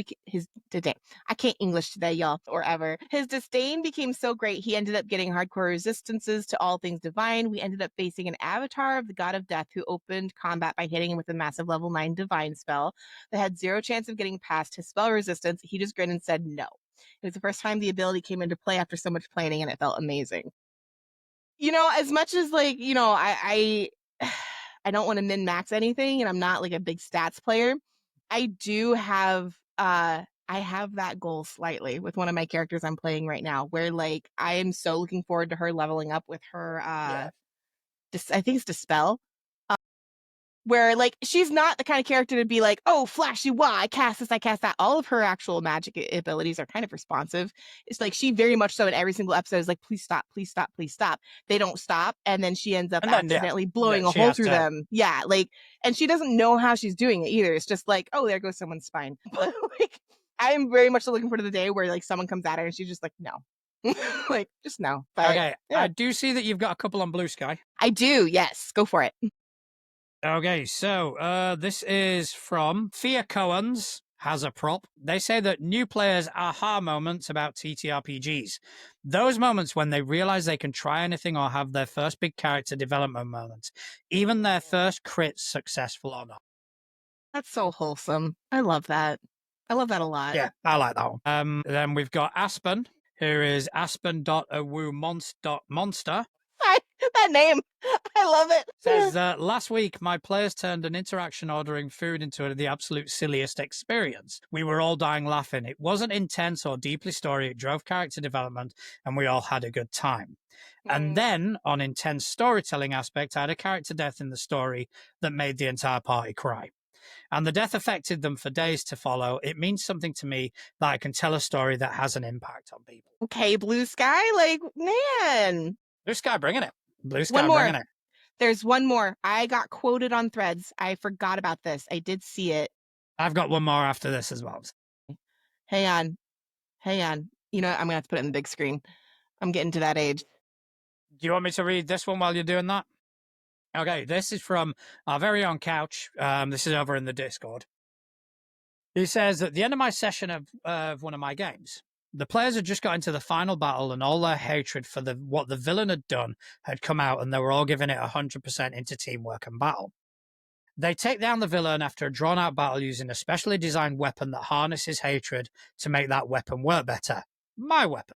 I can't English today, y'all, or ever. His disdain became so great, he ended up getting hardcore resistances to all things divine. We ended up facing an avatar of the god of death who opened combat by hitting him with a massive level 9 divine spell that had 0 chance of getting past his spell resistance. He just grinned and said no. It was the first time the ability came into play after so much planning, and it felt amazing. As much as like, I don't want to min max anything, and I'm not like a big stats player. I do have I have that goal slightly with one of my characters I'm playing right now, where like I am so looking forward to her leveling up with her Yeah. I think it's Dispel, where like she's not the kind of character to be like, oh, flashy, wow, I cast this, I cast that. All of her actual magic abilities are kind of responsive. It's like she very much so in every single episode is like, please stop, please stop, please stop. They don't stop, and then she ends up And then, accidentally yeah, blowing a she hole has through to. them. Yeah, like, and she doesn't know how she's doing it either. It's just like, oh, there goes someone's spine. But like, I am very much looking forward to the day where like someone comes at her and she's just like, no, like just no. But Okay, yeah, I do see that you've got a couple on Blue Sky. I do. Yes, go for it. Okay, so this is from Thea Cohen's has a prop. They say that new players' aha moments about TTRPGs. Those moments when they realize they can try anything or have their first big character development moment, even their first crit successful or not. That's so wholesome. I love that. I love that a lot. Yeah, I like that one. Then we've got Aspen, who is aspen.awoomonster. That name. I love it. Says last week my players turned an interaction ordering food into the absolute silliest experience. We were all dying laughing. It wasn't intense or deeply story. It drove character development, and we all had a good time. And then on intense storytelling aspect, I had a character death in the story that made the entire party cry. And the death affected them for days to follow. It means something to me that I can tell a story that has an impact on people. Okay, Blue Sky, like, man. Blue Sky bringing it. Blue One Sky more. bringing it. There's one more. I got quoted on threads. I forgot about this. I did see it. I've got one more after this as well. Hang on. Hang on. I'm going to have to put it in the big screen. I'm getting to that age. Do you want me to read this one while you're doing that? Okay, this is from our very own Couch. This is over in the Discord. He says, at the end of my session of one of my games, the players had just got into the final battle and all their hatred for what the villain had done had come out, and they were all giving it 100% into teamwork and battle. They take down the villain after a drawn-out battle using a specially designed weapon that harnesses hatred to make that weapon work better. My weapon.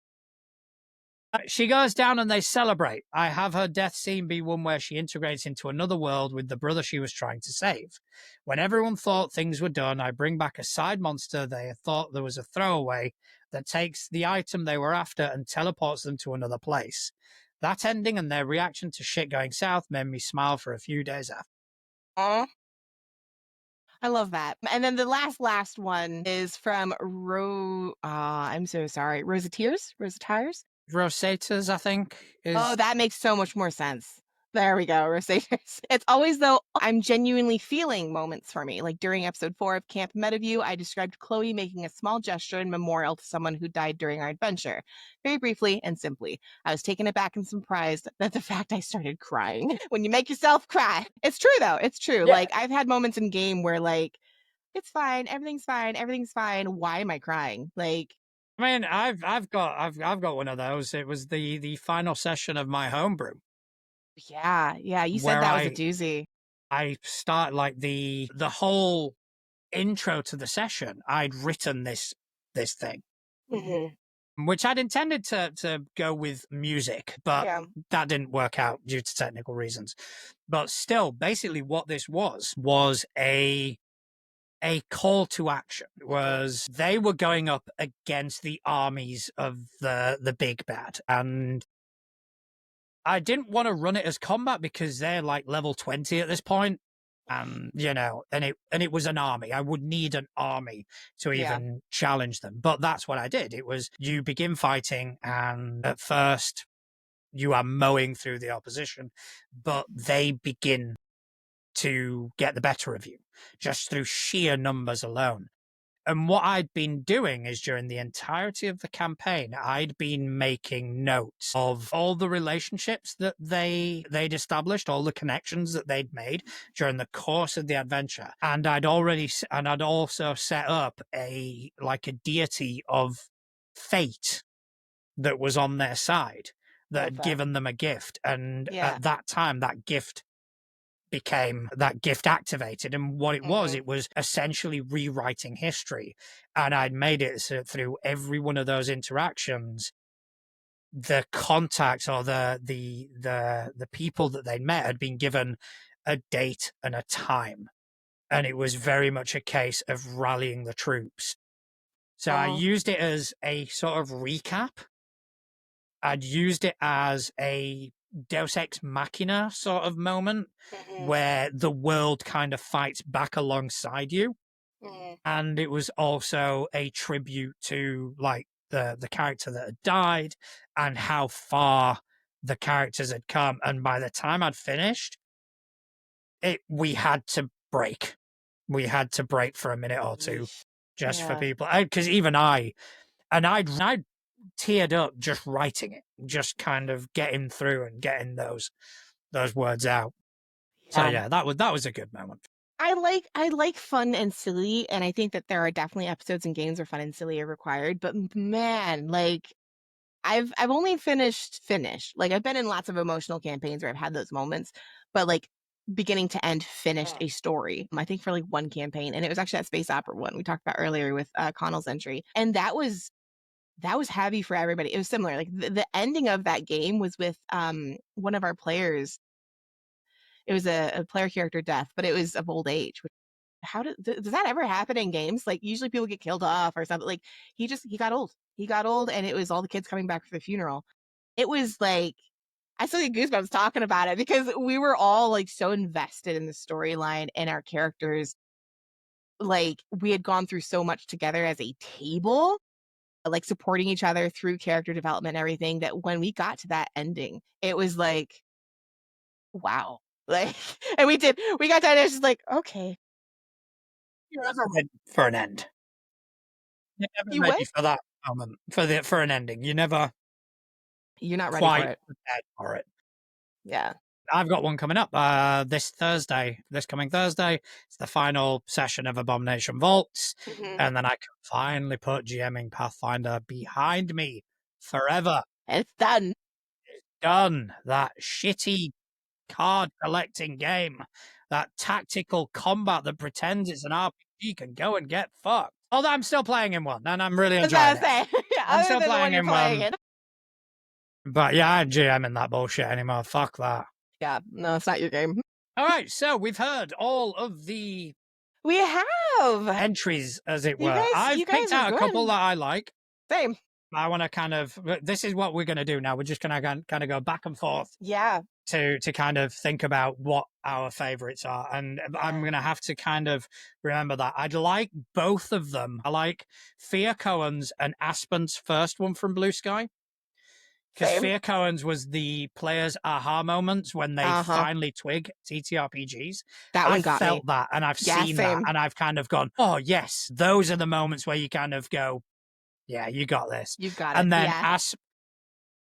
She goes down and they celebrate. I have her death scene be one where she integrates into another world with the brother she was trying to save. When everyone thought things were done, I bring back a side monster they thought there was a throwaway that takes the item they were after and teleports them to another place. That ending and their reaction to shit going south made me smile for a few days after. I love that. And then the last one is from I'm so sorry. Rosatiers? Rosatas, I think, is. Oh, that makes so much more sense. There we go, Rosaters. It's always though I'm genuinely feeling moments for me. Like during episode 4 of Camp Metaview, I described Chloe making a small gesture in memorial to someone who died during our adventure. Very briefly and simply. I was taken aback and surprised at the fact I started crying. When you make yourself cry. It's true though. It's true. Yeah. Like I've had moments in game where like it's fine, everything's fine, everything's fine. Why am I crying? Like I mean, I've got one of those. It was the final session of my homebrew. yeah, you said Where that was a doozy. I start like the whole intro to the session. I'd written this thing, which I'd intended to go with music, but that didn't work out due to technical reasons. But still, basically, what this was a call to action. Was they were going up against the armies of the big bad, and I didn't want to run it as combat because they're like level 20 at this point. you know, and it was an army. I would need an army to Yeah. even challenge them. But that's what I did. It was you begin fighting, and at first you are mowing through the opposition, but they begin to get the better of you just through sheer numbers alone. And what I'd been doing is during the entirety of the campaign, I'd been making notes of all the relationships that they'd established, all the connections that they'd made during the course of the adventure. And I'd also set up a deity of fate that was on their side that Love had that. given them a gift. And Yeah. at that time, that gift activated, and what it was essentially rewriting history. And I'd made it so through every one of those interactions, the contacts or the people that they'd met had been given a date and a time, and it was very much a case of rallying the troops. So I used it as a sort of recap. I'd used it as a Deus Ex Machina sort of moment where the world kind of fights back alongside you. And it was also a tribute to the character that had died and how far the characters had come. And by the time I'd finished, we had to break. We had to break for a minute or two just for people. Because even I'd teared up just writing it, just kind of getting through and getting those words out. So yeah, that was a good moment. I like fun and silly, and I think that there are definitely episodes and games where fun and silly are required. But man, like I've only finished. Like I've been in lots of emotional campaigns where I've had those moments, but like beginning to end finished a story. I think for like one campaign, and it was actually that space opera one we talked about earlier with Connell's entry, and that was heavy for everybody. It was similar. Like the ending of that game was with one of our players. It was a player character death, but it was of old age. Does that ever happen in games? Like usually people get killed off or something. Like he got old. He got old, and it was all the kids coming back for the funeral. It was like I still get goosebumps talking about it because we were all like so invested in the storyline and our characters. Like we had gone through so much together as a table, like supporting each other through character development and everything, that when we got to that ending, it was like, wow. Like, and we got that, and it's just like, okay. You're never ready for an end. You're never You what? ready for that moment, for an ending. You're never You're not ready for quite it. prepared for it. Yeah. I've got one coming up this coming Thursday. It's the final session of Abomination Vaults, and then I can finally put GMing Pathfinder behind me forever. It's done. It's done. That shitty card collecting game, that tactical combat that pretends it's an RPG can go and get fucked. Although I'm still playing in one, and I'm really enjoying it. I'm still playing in one. But yeah, I ain't GMing that bullshit anymore. Fuck that. Yeah, no, it's not your game. All right, so we've heard all of the We have entries, as it you were. guys. I've You picked guys are out a couple good. that I like. Same. I want to kind of. This is what we're going to do now. We're just going to kind of go back and forth. Yeah. To kind of think about what our favorites are, and I'm going to have to kind of remember that I'd like both of them. I like Fia Cohen's and Aspen's first one from Blue Sky, because Fia Cohen's was the players' aha moments when they finally twig TTRPGs. That one got felt me. that, and I've seen that, and I've kind of gone, oh yes, those are the moments where you kind of go, yeah, you got this. You've got and it. then Yeah.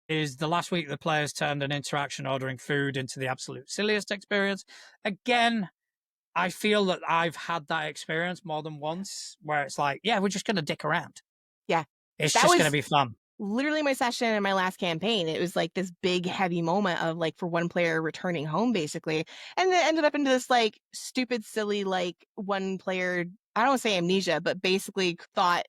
is the last week the players turned an interaction ordering food into the absolute silliest experience. Again, I feel that I've had that experience more than once where it's like, yeah, we're just going to dick around. Yeah. It's just going to be fun. Literally my session in my last campaign. It was like this big, heavy moment of like for one player returning home, basically. And then ended up into this like stupid, silly, like one player, I don't want to say amnesia, but basically thought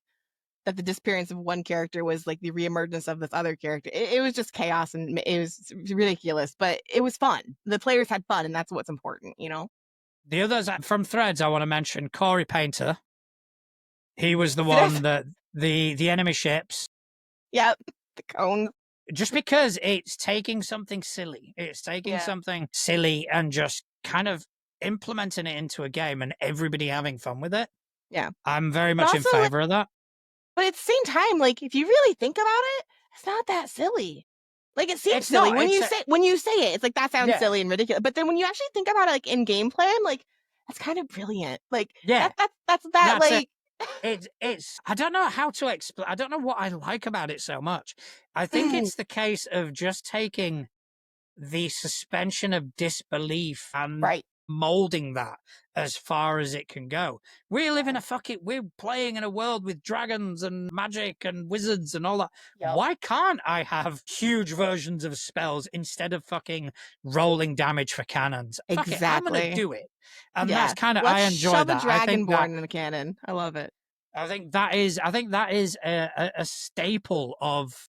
that the disappearance of one character was like the reemergence of this other character. It was just chaos and it was ridiculous, but it was fun. The players had fun, and that's what's important, you know? The others from Threads, I want to mention Corey Painter. He was the one that the enemy ships. Yep, the cones. Just because it's taking something silly. It's taking something silly and just kind of implementing it into a game and everybody having fun with it. Yeah. I'm very But much in also, like, favor of that. but at the same time, like, if you really think about it, it's not that silly. Like, it seems It's silly not. when It's you say it. It's like that sounds yeah, silly and ridiculous. But then when you actually think about it, like in gameplay, I'm like, that's kind of brilliant. Like yeah. that's that That's it. like. It's I don't know how to explain. I don't know what I like about it so much. I think it's the case of just taking the suspension of disbelief and Right. molding that as far as it can go. We live in Yeah. a we're playing in a world with dragons and magic and wizards and all that. Yep. Why can't I have huge versions of spells instead of fucking rolling damage for cannons? Fuck it, I'm gonna Exactly. do it. And that's Yeah. kind of, I Let's enjoy shove a that. dragonborn in the cannon. I love it. I think that is a staple of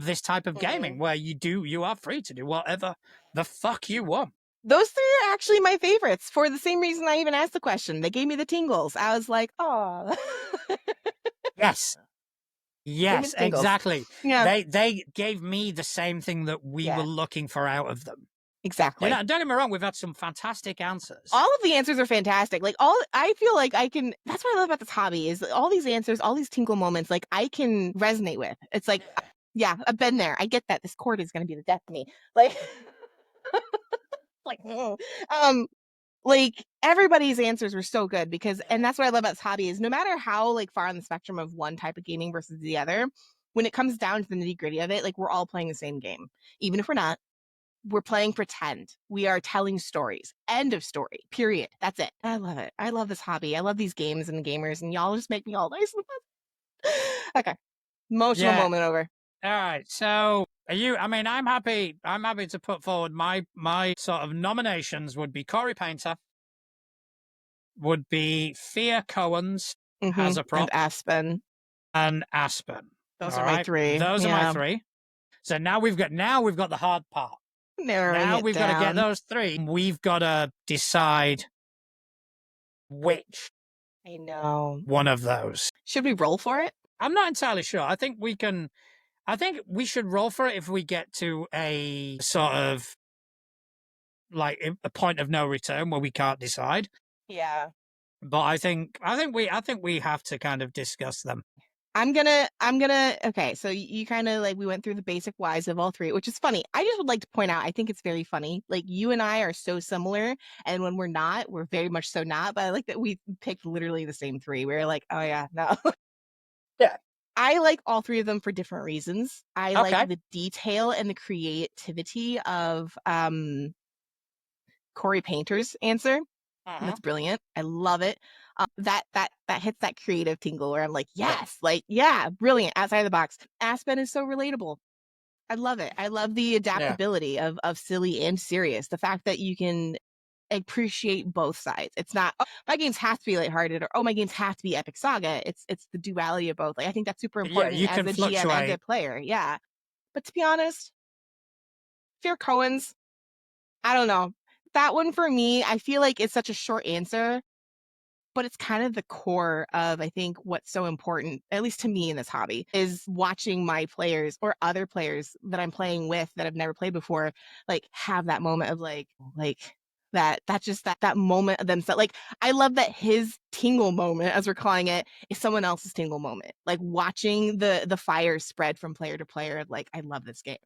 this type of gaming where you are free to do whatever the fuck you want. Those three are actually my favorites for the same reason I even asked the question. They gave me the tingles. I was like, oh. Yes. Gave me Yes, the tingles. exactly. Yeah. They gave me the same thing that we were Yeah. looking for out of them. Exactly. Don't get me wrong, we've had some fantastic answers. All of the answers are fantastic. Like I feel like I can that's what I love about this hobby is all these answers, all these tinkle moments, like I can resonate with. It's like, yeah, I've been there. I get that this chord is gonna be the death of me. Like like um like everybody's answers were so good because and that's what I love about this hobby is no matter how like far on the spectrum of one type of gaming versus the other, when it comes down to the nitty-gritty of it, like we're all playing the same game. Even if we're not, we're playing pretend. We are telling stories. End of story. Period. That's it. I love it. I love this hobby. I love these games and gamers, and y'all just make me all nice. Okay. Emotional Yeah. moment over. All right. So are you? I mean, I'm happy. I'm happy to put forward my sort of nominations would be Corey Painter, would be Thea Cohen's as a And prop, Aspen. and Aspen. Those All are my right, three. those are my Yeah. three. So now we've got the hard part. Narrowing Now it we've got to get down. those three. We've got to decide which I know. one of those. Should we roll for it? I'm not entirely sure. I think we can. I think we should roll for it if we get to a sort of like a point of no return where we can't decide. Yeah. But I think we have to kind of discuss them. I'm gonna okay, so you kind of like we went through the basic whys of all three, which is funny. I just would like to point out, I think it's very funny. Like you and I are so similar, and when we're not, we're very much so not. But I like that we picked literally the same three. We're like, oh yeah, no. Yeah. I like all three of them for different reasons. I like Okay. the detail and the creativity of Corey Painter's answer. That's brilliant. I love it. That hits that creative tingle where I'm like, yes, like yeah, brilliant, outside of the box. Aspen is so relatable. I love it. I love the adaptability of silly and serious. The fact that you can appreciate both sides. It's not oh, my games have to be lighthearted or oh my games have to be epic saga. It's the duality of both. Like I think that's super Yeah, important you as can a GM and a fluctuate. player. Yeah. But to be honest, Fear Cohen's, I don't know. That one for me, I feel like it's such a short answer but it's kind of the core of I think what's so important, at least to me in this hobby, is watching my players or other players that I'm playing with that I've never played before, like have that moment of like that moment of themselves. Like I love that his tingle moment, as we're calling it, is someone else's tingle moment. Like watching the fire spread from player to player. Like I love this game.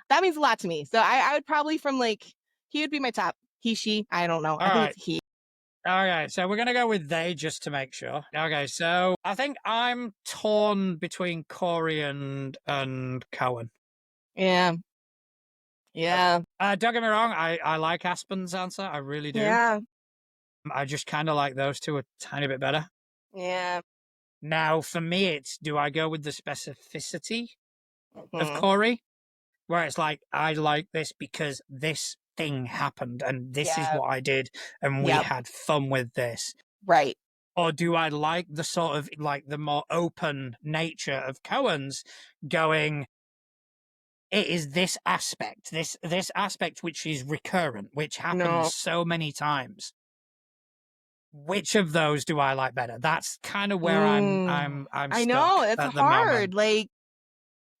That means a lot to me. So I would probably from like he would be my top. He, she, I don't know. All I think right. it's he. Okay, so we're gonna go with they just to make sure. Okay, so I think I'm torn between Corey and Cohen. Yeah. Yeah. Don't get me wrong, I like Aspen's answer. I really do. Yeah. I just kind of like those two a tiny bit better. Yeah. Now, for me, it's do I go with the specificity of Mhm. Corey, where it's like I like this because this thing happened and this is Yeah. what I did and we Yep. had fun with this. Right. Or do I like the sort of like the more open nature of Cohen's going, it is this aspect, this aspect which is recurrent, which happens No. so many times. Which of those do I like better? That's kind of where I'm I know, stuck it's at the moment. hard. Like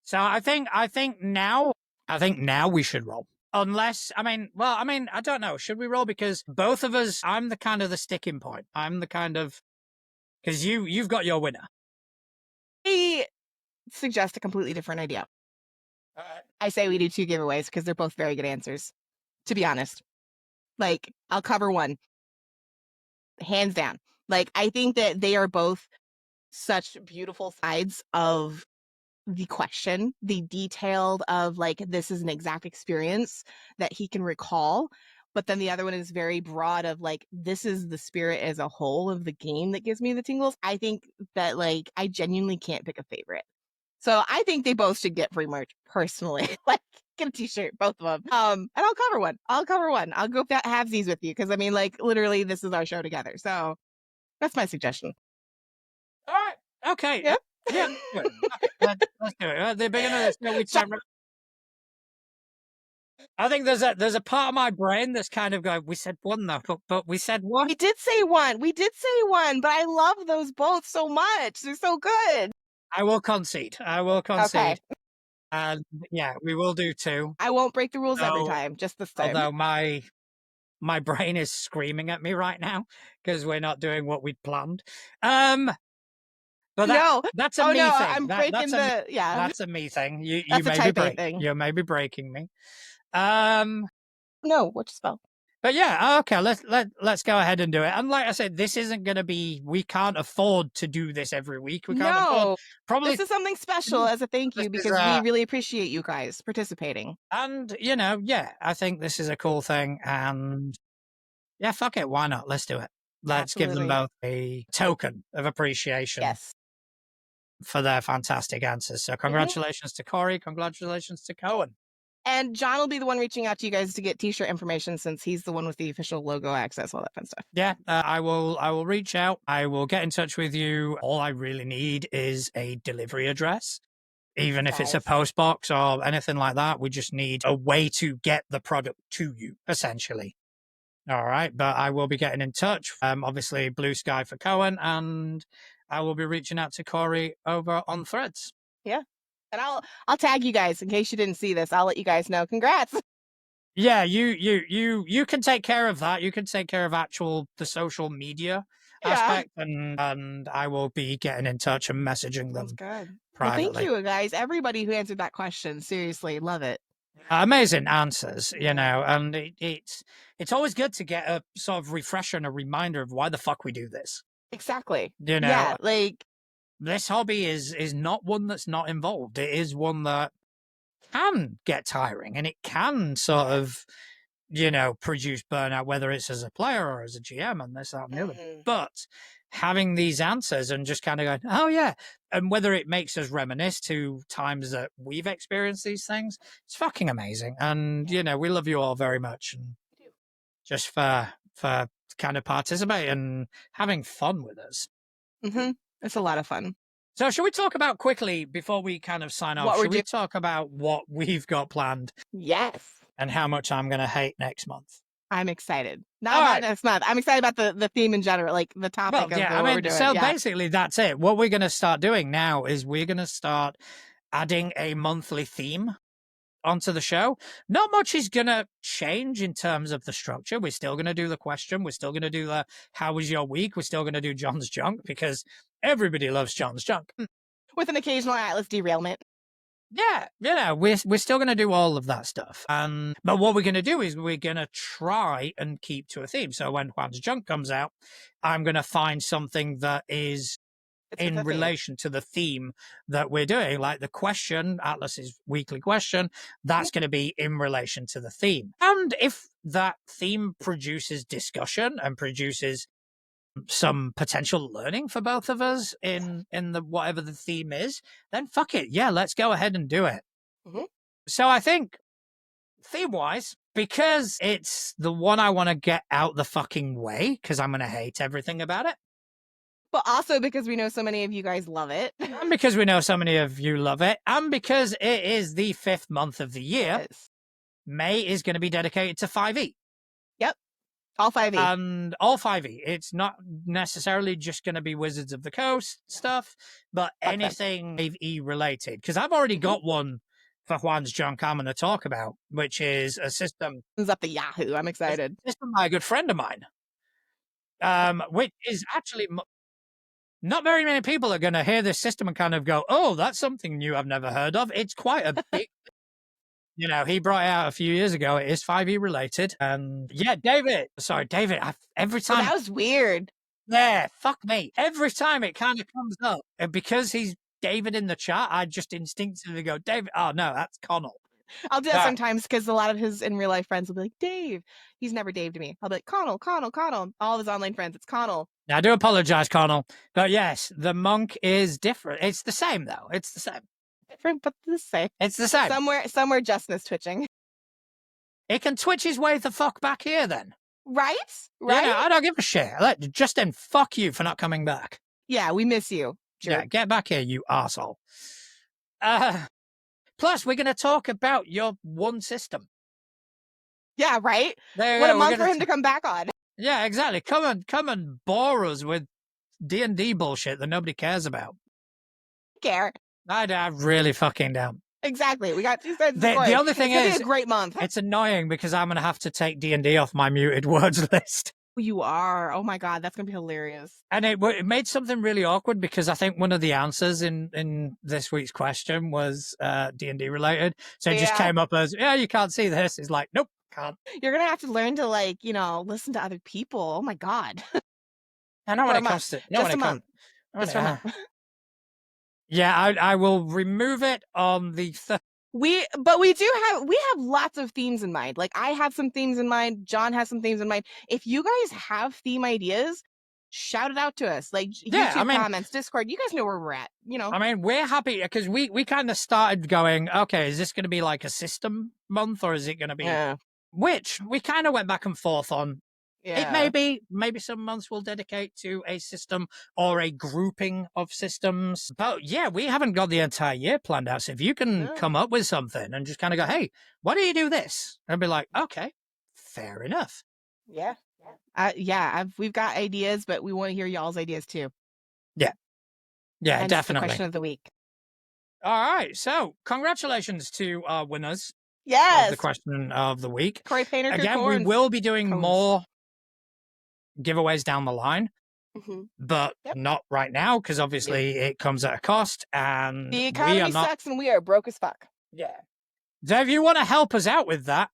So I think now we should roll. Unless, I mean, I don't know. Should we roll? Because both of us, I'm the kind of the sticking point. I'm the kind of, because you've got your winner. I suggest a completely different idea. All right. I say we do 2 giveaways because they're both very good answers, to be honest. Like, I'll cover one, hands down. Like, I think that they are both such beautiful sides of the question, the detailed of like, this is an exact experience that he can recall. But then the other one is very broad of like, this is the spirit as a whole of the game that gives me the tingles. I think that like, I genuinely can't pick a favorite. So I think they both should get free merch personally. Like, get a t-shirt, both of them. And I'll cover one. I'll go halvesies with you because I mean, like, literally, this is our show together. So that's my suggestion. All right. Okay. Yeah. Yeah. Okay. Let's do it. At the beginning of this, no, I think there's a part of my brain that's kind of going, we said one though, but we said one. We did say one. But I love those both so much. They're so good. I will concede. Okay. And yeah, we will do 2. I won't break the rules every time, just this time. Although my brain is screaming at me right now because we're not doing what we'd planned. But that's a me no, thing. I'm breaking that's a me thing. You that's may a type be A thing. You may be breaking me. No, which spell? But yeah, okay, let's go ahead and do it. And like I said, this isn't going to be. We can't afford to do this every week. We can't afford. Probably this is something special as a thank you because we really appreciate you guys participating. And yeah, I think this is a cool thing. And yeah, fuck it, why not? Let's do it. Let's give them both a token of appreciation. Yes. For their fantastic answers. So congratulations to Corey. Congratulations to Cohen. And John will be the one reaching out to you guys to get t-shirt information since he's the one with the official logo access, all that fun stuff. Yeah, I will reach out. I will get in touch with you. All I really need is a delivery address. Even if it's a post box or anything like that, we just need a way to get the product to you, essentially. All right, but I will be getting in touch. Obviously, Blue Sky for Cohen, and I will be reaching out to Corey over on Threads. Yeah. And I'll tag you guys in case you didn't see this. I'll let you guys know. Congrats. Yeah, you can take care of that. You can take care of the social media aspect, and I will be getting in touch and messaging them. That's good. Privately. Well, thank you guys, everybody who answered that question. Seriously, love it. Amazing answers, and it's always good to get a sort of refresher and a reminder of why the fuck we do this. Exactly. Yeah, like this hobby is not one that's not involved. It is one that can get tiring and it can sort of, produce burnout, whether it's as a player or as a GM and this, that, and the other. But having these answers and just kind of going, oh yeah, and whether it makes us reminisce to times that we've experienced these things, it's fucking amazing. And, we love you all very much. And just for kind of participating and having fun with us. It's a lot of fun. So should we talk about quickly before we kind of sign off? Should we talk about what we've got planned? Yes. And how much I'm going to hate next month. I'm excited. Not next month. I'm excited about the theme in general, like the topic of what we're doing. So basically that's it. What we're going to start doing now is we're going to start adding a monthly theme onto the show. Not much is going to change in terms of the structure. We're still going to do the question. We're still going to do the how was your week? We're still going to do John's junk because everybody loves John's junk. With an occasional Atlas derailment. Yeah, we're still going to do all of that stuff. But what we're going to do is we're going to try and keep to a theme. So when Juan's junk comes out, I'm going to find something that is in relation to the theme that we're doing, like the question, Atlas's weekly question, that's going to be in relation to the theme. And if that theme produces discussion and produces some potential learning for both of us in the whatever the theme is, then fuck it. Yeah, let's go ahead and do it. So I think theme-wise, because it's the one I want to get out the fucking way, because I'm going to hate everything about it. But also because we know so many of you guys love it. And because we know so many of you love it. And because it is the 5th month of the year, May is going to be dedicated to 5e. Yep. All 5e. And all 5e. It's not necessarily just going to be Wizards of the Coast stuff, but anything 5e related. Because I've already got one for Juan's junk I'm going to talk about, which is a system. It's up the Yahoo. I'm excited. A system by a good friend of mine, which is actually not very many people are going to hear this system and kind of go, "Oh, that's something new I've never heard of." It's quite a big. He brought it out a few years ago. It is 5e related. And yeah, David. Sorry, David. Every time. That was weird. Yeah, fuck me. Every time it kind of comes up, and because he's David in the chat, I just instinctively go, David. Oh, no, that's Connell. I'll do that sometimes because a lot of his in real life friends will be like, Dave. He's never Dave to me. I'll be like, Connell. All of his online friends, it's Connell. I do apologize, Connell. But yes, the monk is different. It's the same, though. It's the same. Different, but the same. It's the same. Somewhere Justin is twitching. It can twitch his way the fuck back here, then. Right? Yeah, I don't give a shit. Justin, fuck you for not coming back. Yeah, we miss you. Sure. Yeah, get back here, you arsehole. Plus, we're going to talk about your one system. Yeah, right? What a month for him to come back on. Yeah, exactly. Come and bore us with D&D bullshit that nobody cares about. Care. I really fucking don't. Exactly. We got 2 sides. The other thing is, it's a great month. It's annoying because I'm going to have to take D&D off my muted words list. You are. Oh my god, that's going to be hilarious. And it made something really awkward because I think one of the answers in this week's question was D&D related. So it just came up as, yeah, you can't see this. It's like, nope, can't. You're going to have to learn to listen to other people. Oh my god. I know when it comes to... Just a month. Yeah, I will remove it on the... We have lots of themes in mind. Like, I have some themes in mind. John has some themes in mind. If you guys have theme ideas, shout it out to us. Like, YouTube comments, Discord. You guys know where we're at. We're happy because we kind of started going, okay, is this going to be like a system month or is it going to be... Yeah. Which we kind of went back and forth on. Yeah. It may be, maybe some months we'll dedicate to a system or a grouping of systems. But yeah, we haven't got the entire year planned out. So if you can come up with something and just kind of go, hey, why do you do this? I'd be like, okay, fair enough. Yeah. We've got ideas, but we want to hear y'all's ideas too. Yeah. Yeah, and definitely. The question of the week. All right. So congratulations to our winners. Yes. Of the question of the week. Corey Painter. Again, we will be doing more giveaways down the line, but not right now because obviously it comes at a cost and the economy sucks and we are broke as fuck. Yeah. So if you want to help us out with that,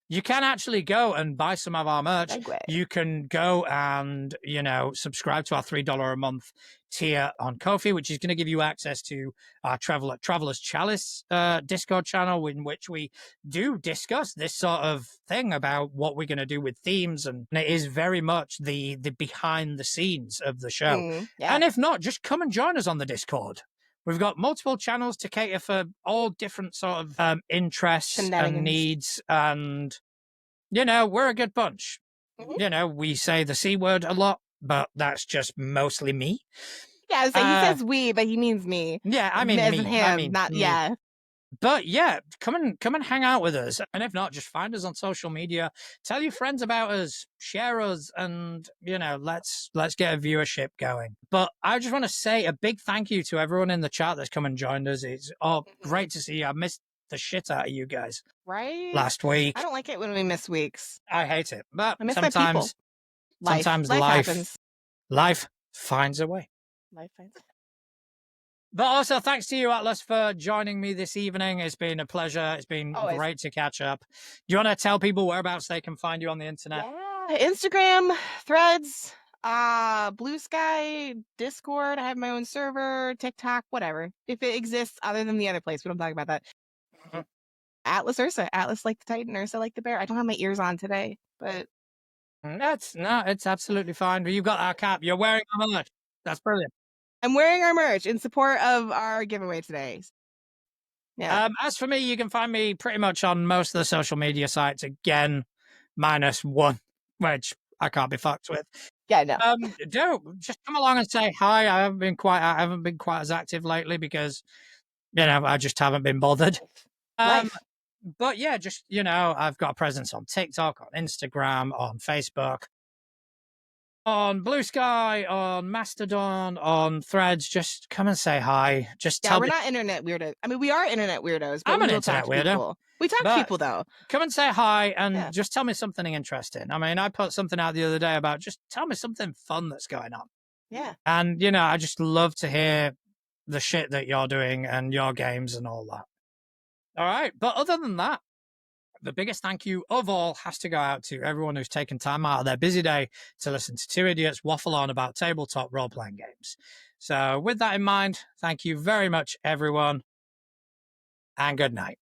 you can actually go and buy some of our merch. You can go and, subscribe to our $3 a month tier on Ko-fi, which is going to give you access to our Traveler's Chalice Discord channel, in which we do discuss this sort of thing about what we're going to do with themes. And it is very much the behind the scenes of the show. And if not, just come and join us on the Discord. We've got multiple channels to cater for all different sort of interests and needs. And, we're a good bunch. We say the C word a lot, but that's just mostly me. Yeah, so he says we, but he means me. Yeah, I mean me. Him, not me. Yeah. But yeah, come and hang out with us. And if not, just find us on social media. Tell your friends about us, share us, and let's get a viewership going. But I just want to say a big thank you to everyone in the chat that's come and joined us. It's great to see you. I missed the shit out of you guys. Right? Last week. I don't like it when we miss weeks. I hate it. But I miss my people. Sometimes life finds a way. Life finds a way. But also, thanks to you, Atlas, for joining me this evening. It's been a pleasure. It's been great to catch up. Do you want to tell people whereabouts they can find you on the internet? Yeah, Instagram, Threads, Blue Sky, Discord. I have my own server, TikTok, whatever. If it exists other than the other place, we don't talk about that. Atlas Ursa. Atlas like the Titan, Ursa like the bear. I don't have my ears on today, but... It's absolutely fine. But you've got our cap. You're wearing our merch. That's brilliant. I'm wearing our merch in support of our giveaway today. Yeah. As for me, you can find me pretty much on most of the social media sites. Again, minus one, which I can't be fucked with. Yeah, no. Just come along and say hi. I haven't been quite as active lately because, I just haven't been bothered. But yeah, just I've got a presence on TikTok, on Instagram, on Facebook. on Blue Sky, on Mastodon, on Threads. Just come and say hi. Just Yeah, tell we're me. not internet weirdos. I mean, we are internet weirdos, but I'm we an will talk internet to weirdo, people. We talk to but people though. come and say hi and Yeah. just tell me something interesting. I mean, I put something out the other day about just tell me something fun that's going on. Yeah. And, you know, I just love to hear the shit that you're doing and your games and all that. All right. But other than that, the biggest thank you of all has to go out to everyone who's taken time out of their busy day to listen to two idiots waffle on about tabletop role playing games. So, with that in mind, thank you very much, everyone, and good night.